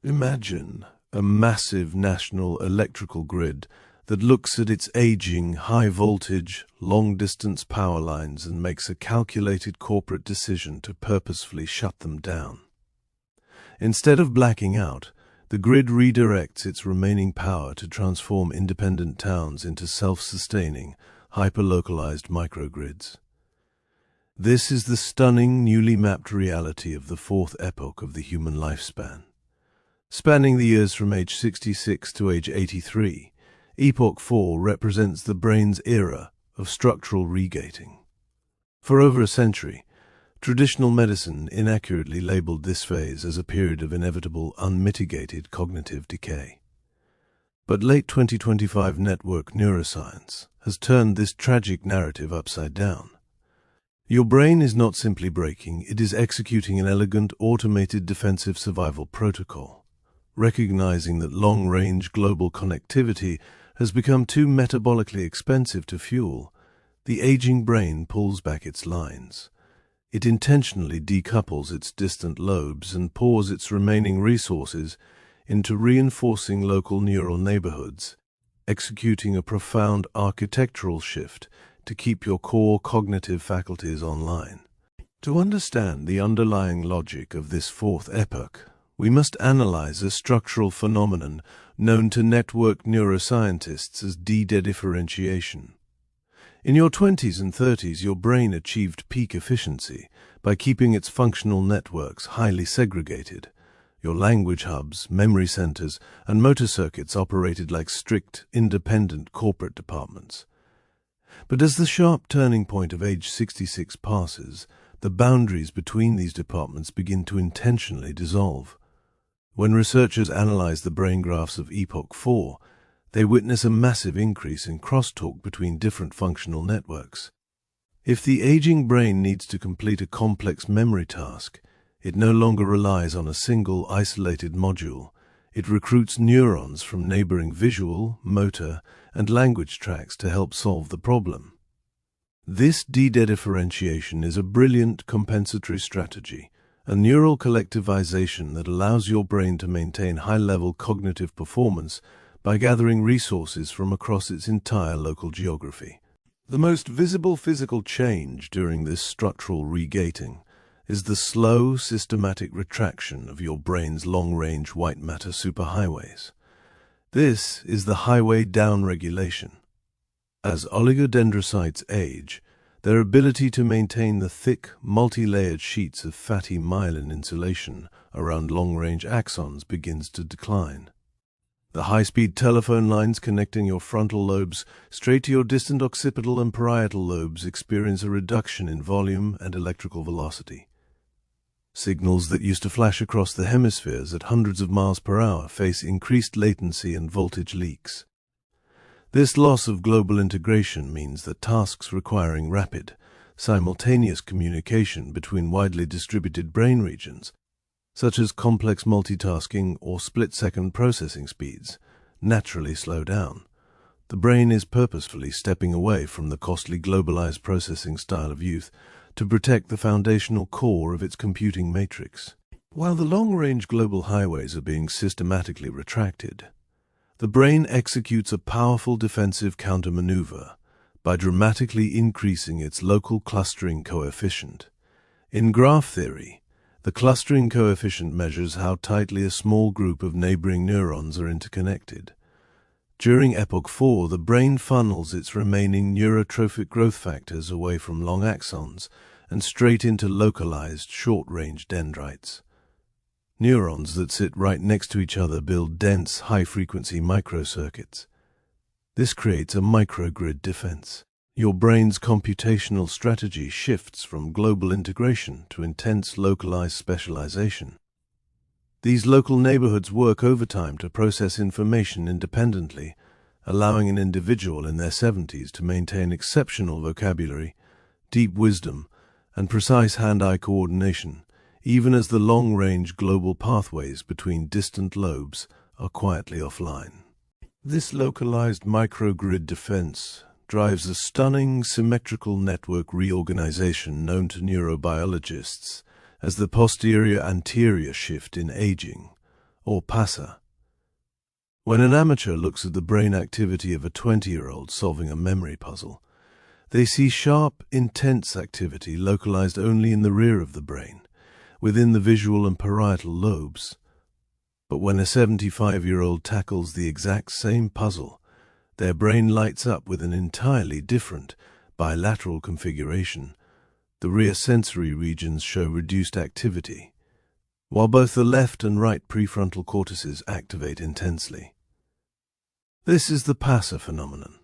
Imagine a massive national electrical grid that looks at its aging, high-voltage, long-distance power lines and makes a calculated corporate decision to purposefully shut them down. Instead of blacking out, the grid redirects its remaining power to transform independent towns into self-sustaining, hyper-localized microgrids. This is the stunning, newly mapped reality of the fourth epoch of the human lifespan. Spanning the years from age 66 to age 83, Epoch 4 represents the brain's era of structural regating. For over a century, traditional medicine inaccurately labeled this phase as a period of inevitable, unmitigated cognitive decay. But late 2025 network neuroscience has turned this tragic narrative upside down. Your brain is not simply breaking, it is executing an elegant, automated defensive survival protocol. Recognizing that long-range global connectivity has become too metabolically expensive to fuel, the aging brain pulls back its lines. It intentionally decouples its distant lobes and pours its remaining resources into reinforcing local neural neighborhoods, executing a profound architectural shift to keep your core cognitive faculties online. To understand the underlying logic of this fourth epoch, we must analyze a structural phenomenon known to network neuroscientists as de-differentiation. In your 20s and 30s, your brain achieved peak efficiency by keeping its functional networks highly segregated. Your language hubs, memory centers, and motor circuits operated like strict, independent corporate departments. But as the sharp turning point of age 66 passes, the boundaries between these departments begin to intentionally dissolve. When researchers analyze the brain graphs of Epoch 4, they witness a massive increase in crosstalk between different functional networks. If the aging brain needs to complete a complex memory task, it no longer relies on a single isolated module. It recruits neurons from neighboring visual, motor, and language tracks to help solve the problem. This de-differentiation is a brilliant compensatory strategy, a neural collectivization that allows your brain to maintain high-level cognitive performance by gathering resources from across its entire local geography. The most visible physical change during this structural regating is the slow, systematic retraction of your brain's long-range white matter superhighways. This is the highway downregulation. As oligodendrocytes age, their ability to maintain the thick, multi-layered sheets of fatty myelin insulation around long-range axons begins to decline. The high-speed telephone lines connecting your frontal lobes straight to your distant occipital and parietal lobes experience a reduction in volume and electrical velocity. Signals that used to flash across the hemispheres at hundreds of miles per hour face increased latency and voltage leaks. This loss of global integration means that tasks requiring rapid, simultaneous communication between widely distributed brain regions, such as complex multitasking or split-second processing speeds, naturally slow down. The brain is purposefully stepping away from the costly globalized processing style of youth to protect the foundational core of its computing matrix. While the long-range global highways are being systematically retracted, the brain executes a powerful defensive countermaneuver by dramatically increasing its local clustering coefficient. In graph theory, the clustering coefficient measures how tightly a small group of neighboring neurons are interconnected. During Epoch 4, the brain funnels its remaining neurotrophic growth factors away from long axons and straight into localized short-range dendrites. Neurons that sit right next to each other build dense, high-frequency microcircuits. This creates a microgrid defense. Your brain's computational strategy shifts from global integration to intense localized specialization. These local neighborhoods work overtime to process information independently, allowing an individual in their 70s to maintain exceptional vocabulary, deep wisdom, and precise hand-eye coordination, even as the long-range global pathways between distant lobes are quietly offline. This localized microgrid defense drives a stunning symmetrical network reorganization known to neurobiologists as the posterior-anterior shift in aging, or PASA. When an amateur looks at the brain activity of a 20-year-old solving a memory puzzle, they see sharp, intense activity localized only in the rear of the brain, within the visual and parietal lobes. But when a 75-year-old tackles the exact same puzzle, their brain lights up with an entirely different bilateral configuration. The rear sensory regions show reduced activity, while both the left and right prefrontal cortices activate intensely. This is the PASA phenomenon.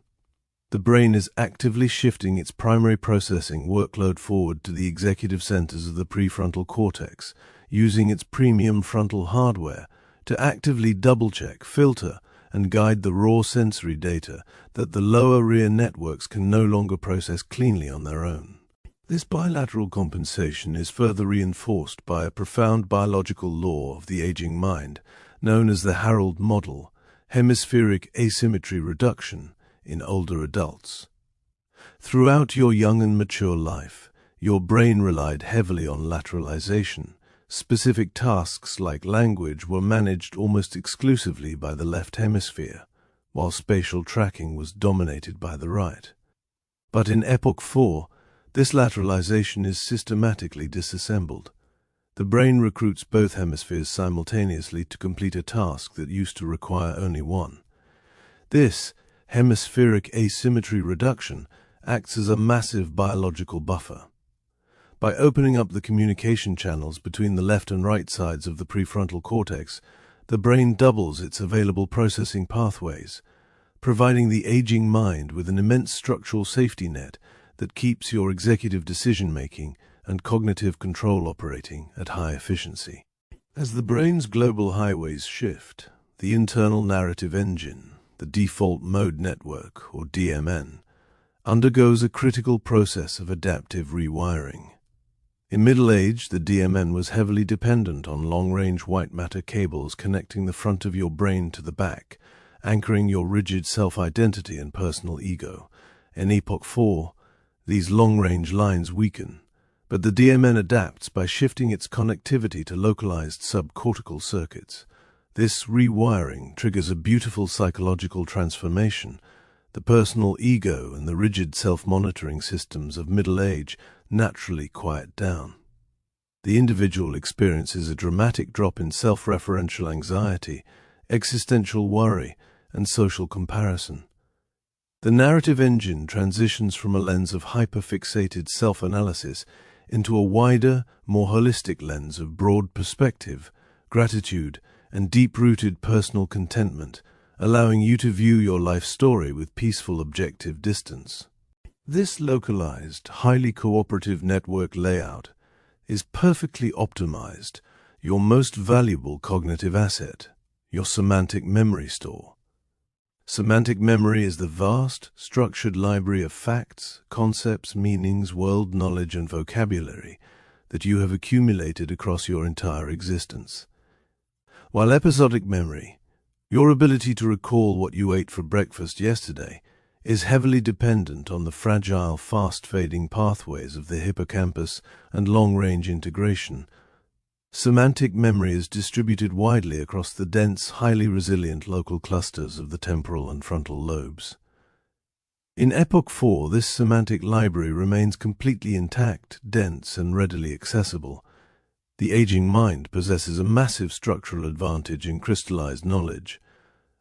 The brain is actively shifting its primary processing workload forward to the executive centers of the prefrontal cortex, using its premium frontal hardware to actively double-check, filter, and guide the raw sensory data that the lower rear networks can no longer process cleanly on their own. This bilateral compensation is further reinforced by a profound biological law of the aging mind, known as the Harold model, hemispheric asymmetry reduction, in older adults. Throughout your young and mature life, your brain relied heavily on lateralization. Specific tasks like language were managed almost exclusively by the left hemisphere, while spatial tracking was dominated by the right. But in Epoch 4, this lateralization is systematically disassembled. The brain recruits both hemispheres simultaneously to complete a task that used to require only one. This hemispheric asymmetry reduction acts as a massive biological buffer. By opening up the communication channels between the left and right sides of the prefrontal cortex, the brain doubles its available processing pathways, providing the aging mind with an immense structural safety net that keeps your executive decision-making and cognitive control operating at high efficiency. As the brain's global highways shift, the internal narrative engine, the default mode network, or DMN, undergoes a critical process of adaptive rewiring. In middle age, the DMN was heavily dependent on long-range white matter cables connecting the front of your brain to the back, anchoring your rigid self-identity and personal ego. In Epoch 4, these long-range lines weaken, but the DMN adapts by shifting its connectivity to localized subcortical circuits. This rewiring triggers a beautiful psychological transformation. The personal ego and the rigid self-monitoring systems of middle age naturally quiet down. The individual experiences a dramatic drop in self-referential anxiety, existential worry, and social comparison. The narrative engine transitions from a lens of hyperfixated self-analysis into a wider, more holistic lens of broad perspective, gratitude, and deep-rooted personal contentment, allowing you to view your life story with peaceful objective distance. This localized, highly cooperative network layout is perfectly optimized, your most valuable cognitive asset, your semantic memory store. Semantic memory is the vast, structured library of facts, concepts, meanings, world knowledge, and vocabulary that you have accumulated across your entire existence. While episodic memory, your ability to recall what you ate for breakfast yesterday, is heavily dependent on the fragile, fast-fading pathways of the hippocampus and long-range integration, semantic memory is distributed widely across the dense, highly resilient local clusters of the temporal and frontal lobes. In Epoch 4, this semantic library remains completely intact, dense, and readily accessible. The aging mind possesses a massive structural advantage in crystallized knowledge,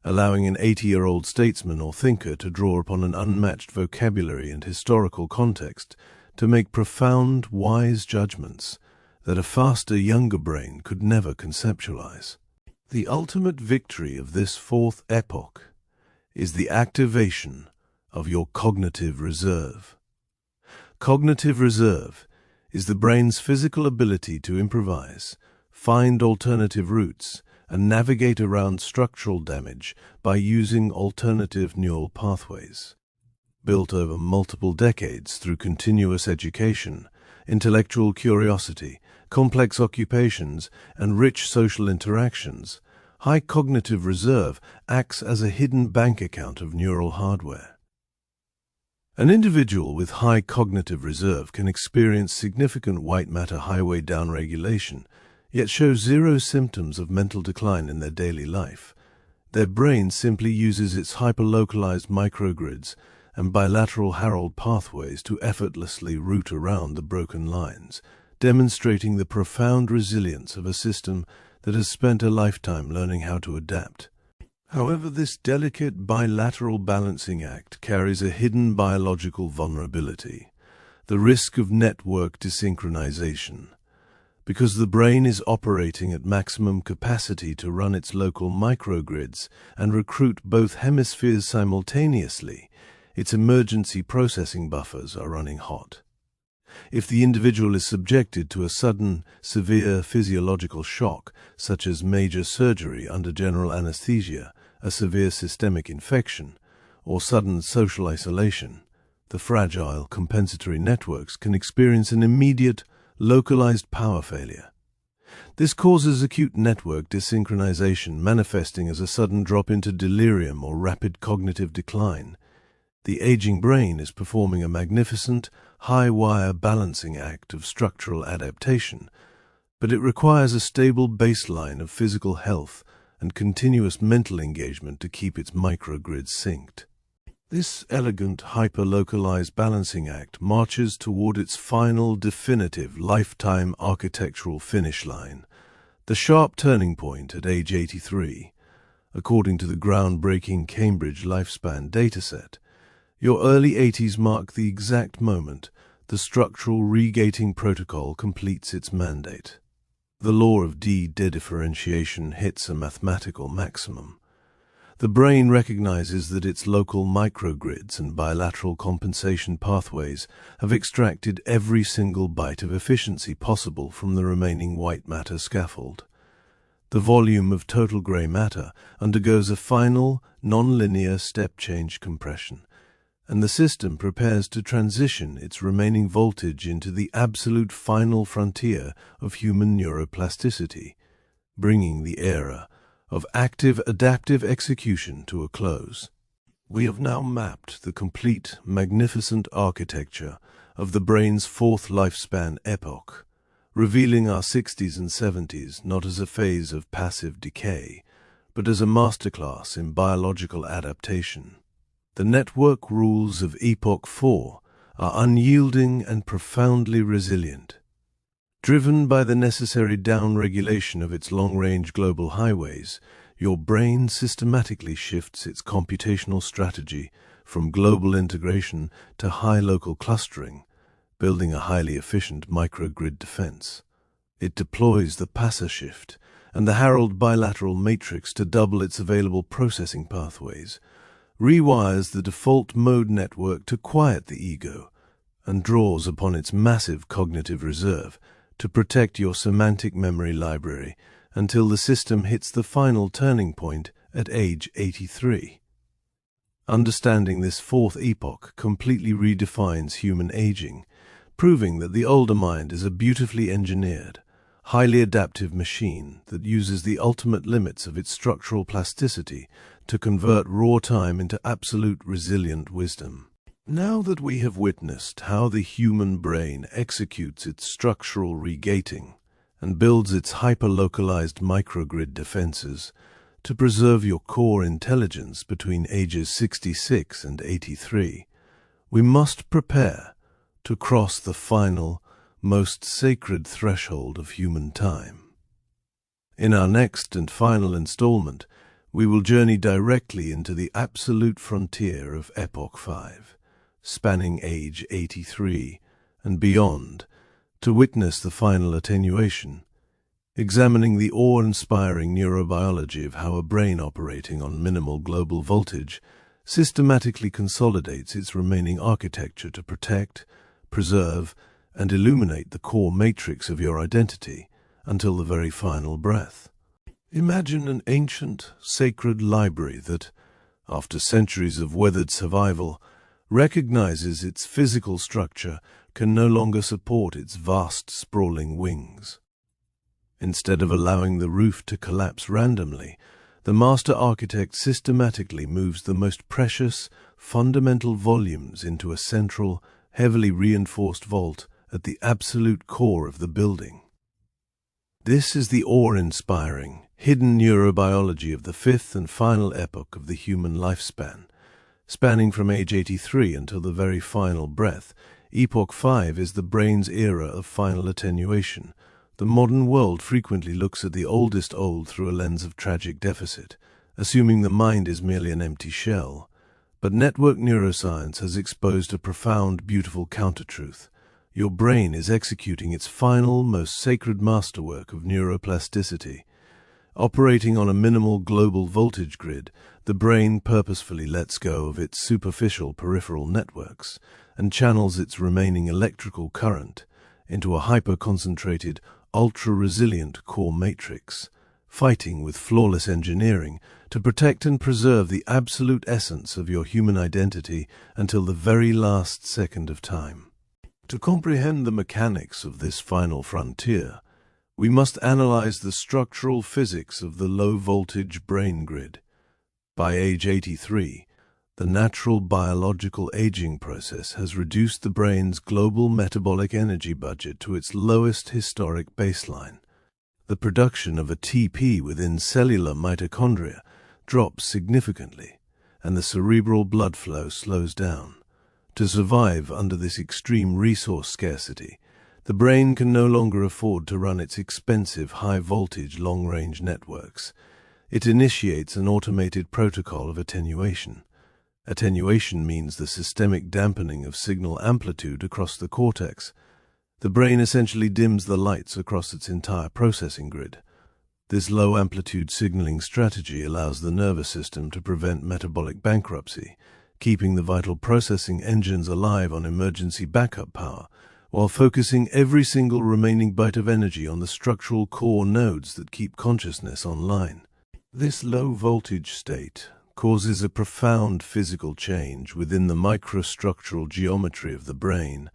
allowing an 80-year-old statesman or thinker to draw upon an unmatched vocabulary and historical context to make profound, wise judgments that a faster, younger brain could never conceptualize. The ultimate victory of this fourth epoch is the activation of your cognitive reserve. Cognitive reserve is the brain's physical ability to improvise, find alternative routes, and navigate around structural damage by using alternative neural pathways. Built over multiple decades through continuous education, intellectual curiosity, complex occupations, and rich social interactions, high cognitive reserve acts as a hidden bank account of neural hardware. An individual with high cognitive reserve can experience significant white matter highway downregulation, yet show zero symptoms of mental decline in their daily life. Their brain simply uses its hyperlocalized microgrids and bilateral Harold pathways to effortlessly route around the broken lines, demonstrating the profound resilience of a system that has spent a lifetime learning how to adapt. However, this delicate bilateral balancing act carries a hidden biological vulnerability, the risk of network desynchronization. Because the brain is operating at maximum capacity to run its local microgrids and recruit both hemispheres simultaneously, its emergency processing buffers are running hot. If the individual is subjected to a sudden, severe physiological shock, such as major surgery under general anesthesia, a severe systemic infection, or sudden social isolation, the fragile compensatory networks can experience an immediate, localized power failure. This causes acute network desynchronization, manifesting as a sudden drop into delirium or rapid cognitive decline. The aging brain is performing a magnificent, high-wire balancing act of structural adaptation, but it requires a stable baseline of physical health and continuous mental engagement to keep its microgrids synced. This elegant, hyper-localized balancing act marches toward its final, definitive, lifetime architectural finish line, the sharp turning point at age 83. According to the groundbreaking Cambridge Lifespan dataset, your early 80s mark the exact moment the structural regating protocol completes its mandate. The law of de-differentiation hits a mathematical maximum. The brain recognizes that its local microgrids and bilateral compensation pathways have extracted every single byte of efficiency possible from the remaining white matter scaffold. The volume of total gray matter undergoes a final, non-linear step-change compression, and the system prepares to transition its remaining voltage into the absolute final frontier of human neuroplasticity, bringing the era of active adaptive execution to a close. We have now mapped the complete, magnificent architecture of the brain's fourth lifespan epoch, revealing our 60s and 70s not as a phase of passive decay, but as a masterclass in biological adaptation. The network rules of Epoch 4 are unyielding and profoundly resilient. Driven by the necessary downregulation of its long-range global highways, your brain systematically shifts its computational strategy from global integration to high local clustering, building a highly efficient microgrid defense. It deploys the Passer shift and the Harold bilateral matrix to double its available processing pathways, rewires the default mode network to quiet the ego, and draws upon its massive cognitive reserve to protect your semantic memory library until the system hits the final turning point at age 83. Understanding this fourth epoch completely redefines human aging, proving that the older mind is a beautifully engineered, highly adaptive machine that uses the ultimate limits of its structural plasticity to convert raw time into absolute resilient wisdom. Now that we have witnessed how the human brain executes its structural regating and builds its hyper-localized microgrid defenses to preserve your core intelligence between ages 66 and 83, we must prepare to cross the final, most sacred threshold of human time. In our next and final installment, we will journey directly into the absolute frontier of Epoch 5, spanning age 83 and beyond, to witness the final attenuation, examining the awe-inspiring neurobiology of how a brain operating on minimal global voltage systematically consolidates its remaining architecture to protect, preserve, and illuminate the core matrix of your identity until the very final breath. Imagine an ancient, sacred library that, after centuries of weathered survival, recognizes its physical structure can no longer support its vast, sprawling wings. Instead of allowing the roof to collapse randomly, the master architect systematically moves the most precious, fundamental volumes into a central, heavily reinforced vault at the absolute core of the building. This is the awe-inspiring, hidden neurobiology of the fifth and final epoch of the human lifespan. Spanning from age 83 until the very final breath, Epoch 5 is the brain's era of final attenuation. The modern world frequently looks at the oldest old through a lens of tragic deficit, assuming the mind is merely an empty shell. But network neuroscience has exposed a profound, beautiful counter-truth. Your brain is executing its final, most sacred masterwork of neuroplasticity. Operating on a minimal global voltage grid, the brain purposefully lets go of its superficial peripheral networks and channels its remaining electrical current into a hyper-concentrated, ultra-resilient core matrix, fighting with flawless engineering to protect and preserve the absolute essence of your human identity until the very last second of time. To comprehend the mechanics of this final frontier, we must analyze the structural physics of the low-voltage brain grid. By age 83, the natural biological aging process has reduced the brain's global metabolic energy budget to its lowest historic baseline. The production of ATP within cellular mitochondria drops significantly, and the cerebral blood flow slows down. To survive under this extreme resource scarcity, the brain can no longer afford to run its expensive high-voltage long-range networks. It initiates an automated protocol of attenuation. Attenuation means the systemic dampening of signal amplitude across the cortex. The brain essentially dims the lights across its entire processing grid. This low-amplitude signaling strategy allows the nervous system to prevent metabolic bankruptcy, keeping the vital processing engines alive on emergency backup power, while focusing every single remaining byte of energy on the structural core nodes that keep consciousness online. This low-voltage state causes a profound physical change within the microstructural geometry of the brain,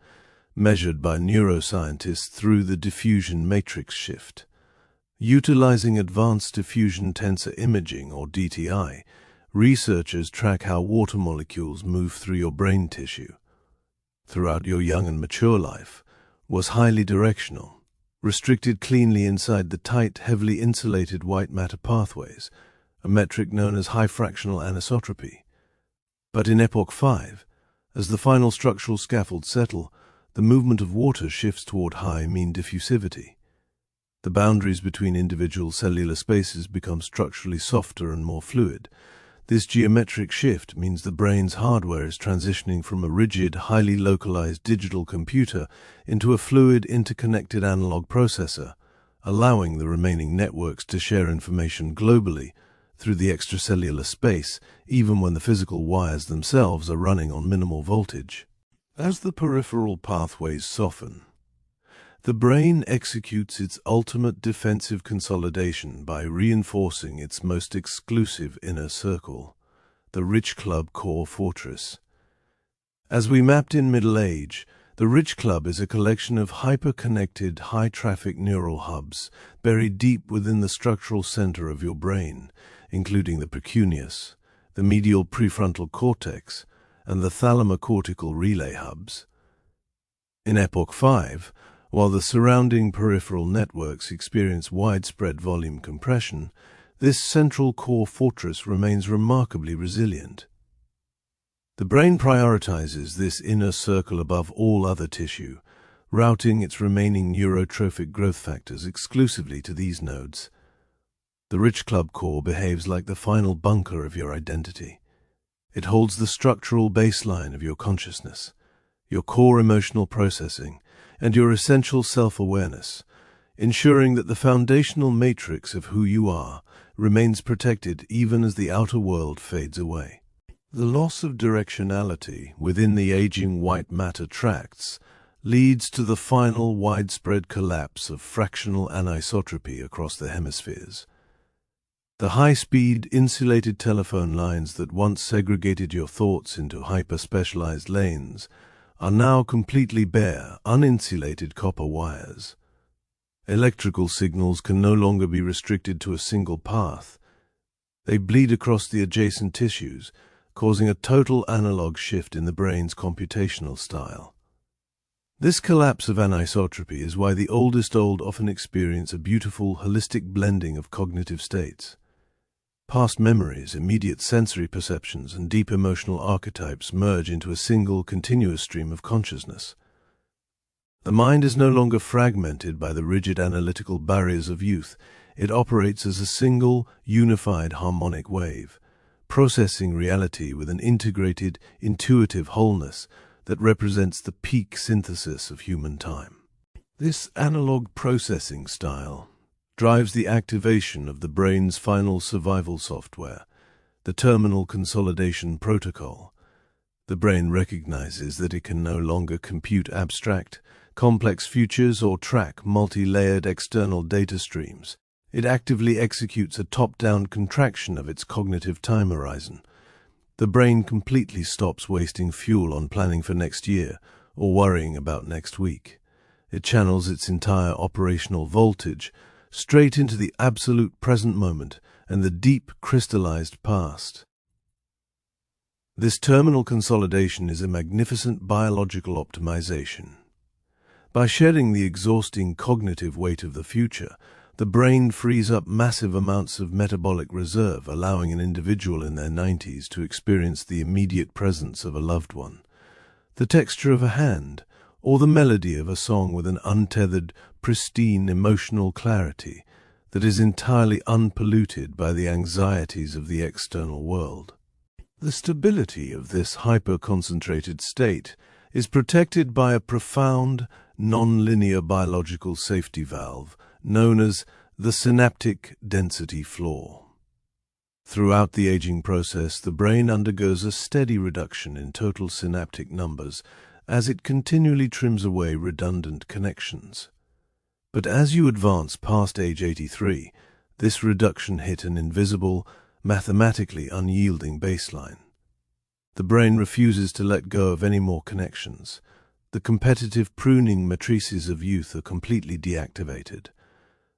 measured by neuroscientists through the diffusion matrix shift. Utilizing advanced diffusion tensor imaging, or DTI, researchers track how water molecules move through your brain tissue. Throughout your young and mature life, was highly directional, restricted cleanly inside the tight, heavily insulated white matter pathways, a metric known as high fractional anisotropy. But in Epoch 5, as the final structural scaffolds settle, the movement of water shifts toward high mean diffusivity. The boundaries between individual cellular spaces become structurally softer and more fluid. This geometric shift means the brain's hardware is transitioning from a rigid, highly localized digital computer into a fluid, interconnected analog processor, allowing the remaining networks to share information globally through the extracellular space, even when the physical wires themselves are running on minimal voltage. As the peripheral pathways soften, the brain executes its ultimate defensive consolidation by reinforcing its most exclusive inner circle, the Rich Club core fortress. As we mapped in Middle Age, the Rich Club is a collection of hyper-connected, high-traffic neural hubs buried deep within the structural center of your brain, including the precuneus, the medial prefrontal cortex, and the thalamocortical relay hubs. In Epoch 5, while the surrounding peripheral networks experience widespread volume compression, this central core fortress remains remarkably resilient. The brain prioritizes this inner circle above all other tissue, routing its remaining neurotrophic growth factors exclusively to these nodes. The Rich Club core behaves like the final bunker of your identity. It holds the structural baseline of your consciousness, your core emotional processing, and your essential self-awareness, ensuring that the foundational matrix of who you are remains protected even as the outer world fades away. The loss of directionality within the aging white matter tracts leads to the final widespread collapse of fractional anisotropy across the hemispheres. The high-speed, insulated telephone lines that once segregated your thoughts into hyper-specialized lanes are now completely bare, uninsulated copper wires. Electrical signals can no longer be restricted to a single path. They bleed across the adjacent tissues, causing a total analog shift in the brain's computational style. This collapse of anisotropy is why the oldest old often experience a beautiful, holistic blending of cognitive states. Past memories, immediate sensory perceptions, and deep emotional archetypes merge into a single, continuous stream of consciousness. The mind is no longer fragmented by the rigid analytical barriers of youth. It operates as a single, unified harmonic wave, processing reality with an integrated, intuitive wholeness that represents the peak synthesis of human time. This analog processing style drives the activation of the brain's final survival software, the terminal consolidation protocol. The brain recognizes that it can no longer compute abstract, complex futures or track multi-layered external data streams. It actively executes a top-down contraction of its cognitive time horizon. The brain completely stops wasting fuel on planning for next year or worrying about next week. It channels its entire operational voltage straight into the absolute present moment and the deep crystallized past. This terminal consolidation is a magnificent biological optimization. By shedding the exhausting cognitive weight of the future, the brain frees up massive amounts of metabolic reserve, allowing an individual in their 90s to experience the immediate presence of a loved one, the texture of a hand, or the melody of a song with an untethered, pristine emotional clarity that is entirely unpolluted by the anxieties of the external world. The stability of this hyper-concentrated state is protected by a profound, non-linear biological safety valve known as the synaptic density floor. Throughout the aging process, the brain undergoes a steady reduction in total synaptic numbers as it continually trims away redundant connections. But as you advance past age 83, this reduction hit an invisible, mathematically unyielding baseline. The brain refuses to let go of any more connections. The competitive pruning matrices of youth are completely deactivated.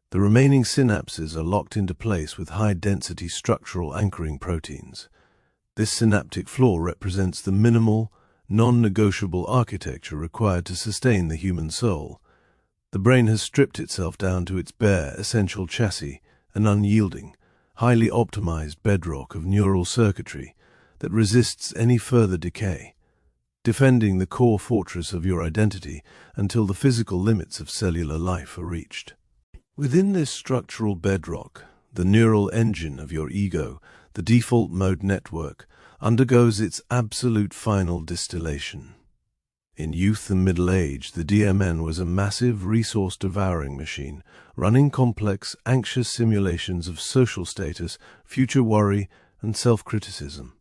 The remaining synapses are locked into place with high-density structural anchoring proteins. This synaptic floor represents the minimal, non-negotiable architecture required to sustain the human soul. The brain has stripped itself down to its bare, essential chassis, an unyielding, highly optimized bedrock of neural circuitry that resists any further decay, defending the core fortress of your identity until the physical limits of cellular life are reached. Within this structural bedrock, the neural engine of your ego, the default mode network, undergoes its absolute final distillation. In youth and middle age, the DMN was a massive resource-devouring machine, running complex, anxious simulations of social status, future worry, and self-criticism.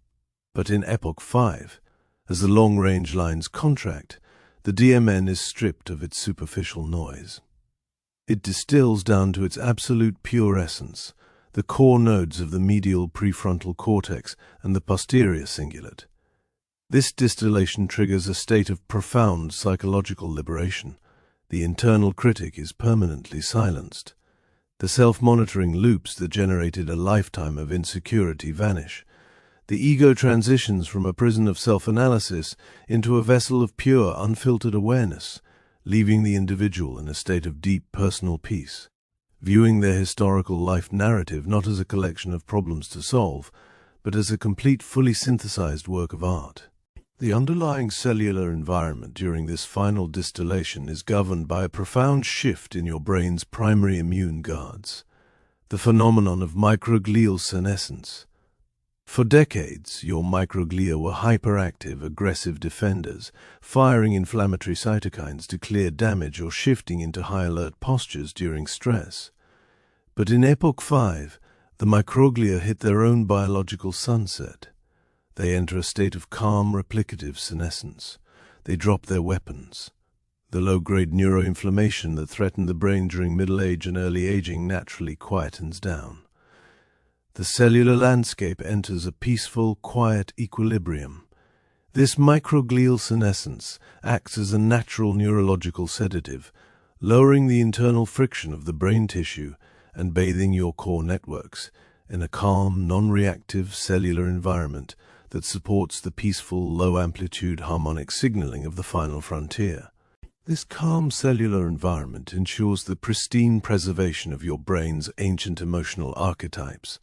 But in Epoch 5, as the long-range lines contract, the DMN is stripped of its superficial noise. It distills down to its absolute pure essence, the core nodes of the medial prefrontal cortex and the posterior cingulate. This distillation triggers a state of profound psychological liberation. The internal critic is permanently silenced. The self-monitoring loops that generated a lifetime of insecurity vanish. The ego transitions from a prison of self-analysis into a vessel of pure, unfiltered awareness, leaving the individual in a state of deep personal peace, viewing their historical life narrative not as a collection of problems to solve, but as a complete, fully synthesized work of art. The underlying cellular environment during this final distillation is governed by a profound shift in your brain's primary immune guards, the phenomenon of microglial senescence. For decades, your microglia were hyperactive, aggressive defenders, firing inflammatory cytokines to clear damage or shifting into high-alert postures during stress. But in Epoch 5, the microglia hit their own biological sunset. They enter a state of calm, replicative senescence. They drop their weapons. The low-grade neuroinflammation that threatened the brain during middle age and early aging naturally quietens down. The cellular landscape enters a peaceful, quiet equilibrium. This microglial senescence acts as a natural neurological sedative, lowering the internal friction of the brain tissue and bathing your core networks in a calm, non-reactive cellular environment that supports the peaceful, low-amplitude harmonic signaling of the final frontier. This calm cellular environment ensures the pristine preservation of your brain's ancient emotional archetypes,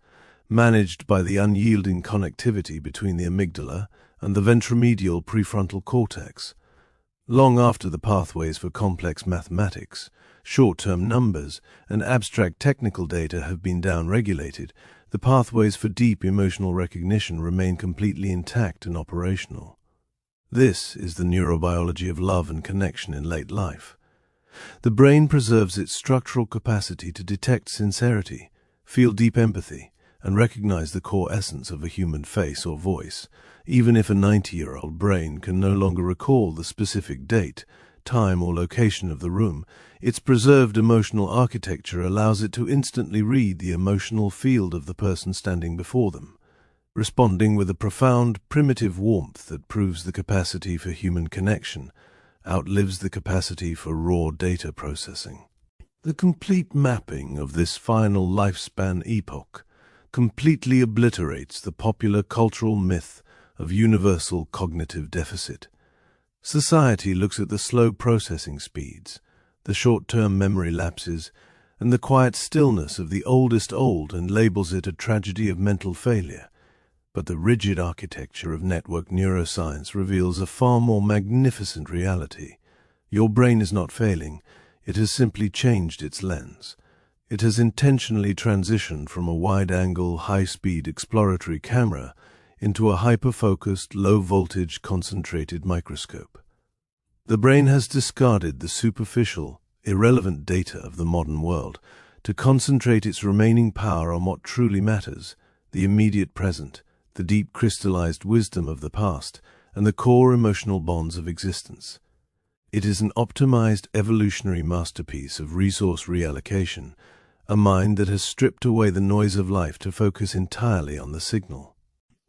managed by the unyielding connectivity between the amygdala and the ventromedial prefrontal cortex. Long after the pathways for complex mathematics, short-term numbers, and abstract technical data have been downregulated, the pathways for deep emotional recognition remain completely intact and operational. This is the neurobiology of love and connection in late life. The brain preserves its structural capacity to detect sincerity, feel deep empathy, and recognize the core essence of a human face or voice, even if a 90-year-old brain can no longer recall the specific date, time, or location of the room. Its preserved emotional architecture allows it to instantly read the emotional field of the person standing before them, responding with a profound, primitive warmth that proves the capacity for human connection outlives the capacity for raw data processing. The complete mapping of this final lifespan epoch completely obliterates the popular cultural myth of universal cognitive deficit. Society looks at the slow processing speeds, the short-term memory lapses, and the quiet stillness of the oldest old and labels it a tragedy of mental failure. But the rigid architecture of network neuroscience reveals a far more magnificent reality. Your brain is not failing, it has simply changed its lens. It has intentionally transitioned from a wide-angle, high-speed exploratory camera into a hyper-focused, low-voltage, concentrated microscope. The brain has discarded the superficial, irrelevant data of the modern world to concentrate its remaining power on what truly matters, the immediate present, the deep crystallized wisdom of the past, and the core emotional bonds of existence. It is an optimized evolutionary masterpiece of resource reallocation, a mind that has stripped away the noise of life to focus entirely on the signal.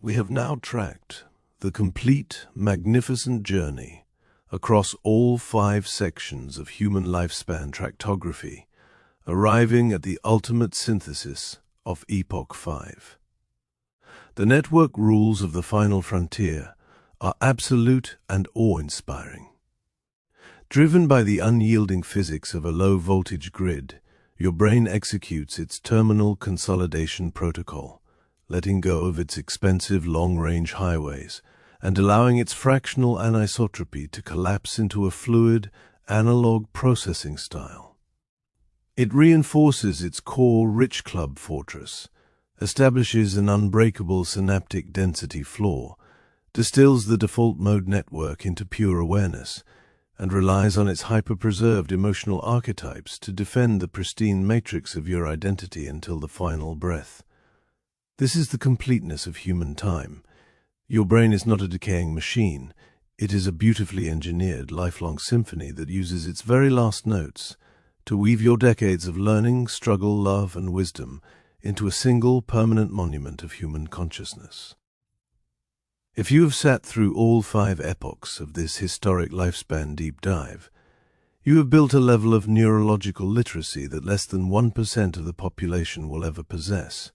We have now tracked the complete, magnificent journey across all 5 sections of human lifespan tractography, arriving at the ultimate synthesis of Epoch 5. The network rules of the final frontier are absolute and awe-inspiring. Driven by the unyielding physics of a low-voltage grid, your brain executes its terminal consolidation protocol, letting go of its expensive long-range highways and allowing its fractional anisotropy to collapse into a fluid, analog processing style. It reinforces its core rich club fortress, establishes an unbreakable synaptic density floor, distills the default mode network into pure awareness, and relies on its hyper-preserved emotional archetypes to defend the pristine matrix of your identity until the final breath. This is the completeness of human time. Your brain is not a decaying machine. It is a beautifully engineered lifelong symphony that uses its very last notes to weave your decades of learning, struggle, love, and wisdom into a single permanent monument of human consciousness. If you have sat through all 5 epochs of this historic lifespan deep dive, you have built a level of neurological literacy that less than 1% of the population will ever possess.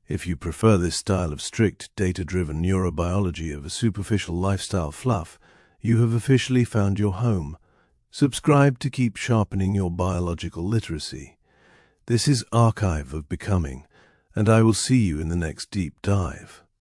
If you prefer this style of strict, data-driven neurobiology over superficial lifestyle fluff, you have officially found your home. Subscribe to keep sharpening your biological literacy. This is Archive of Becoming, and I will see you in the next deep dive.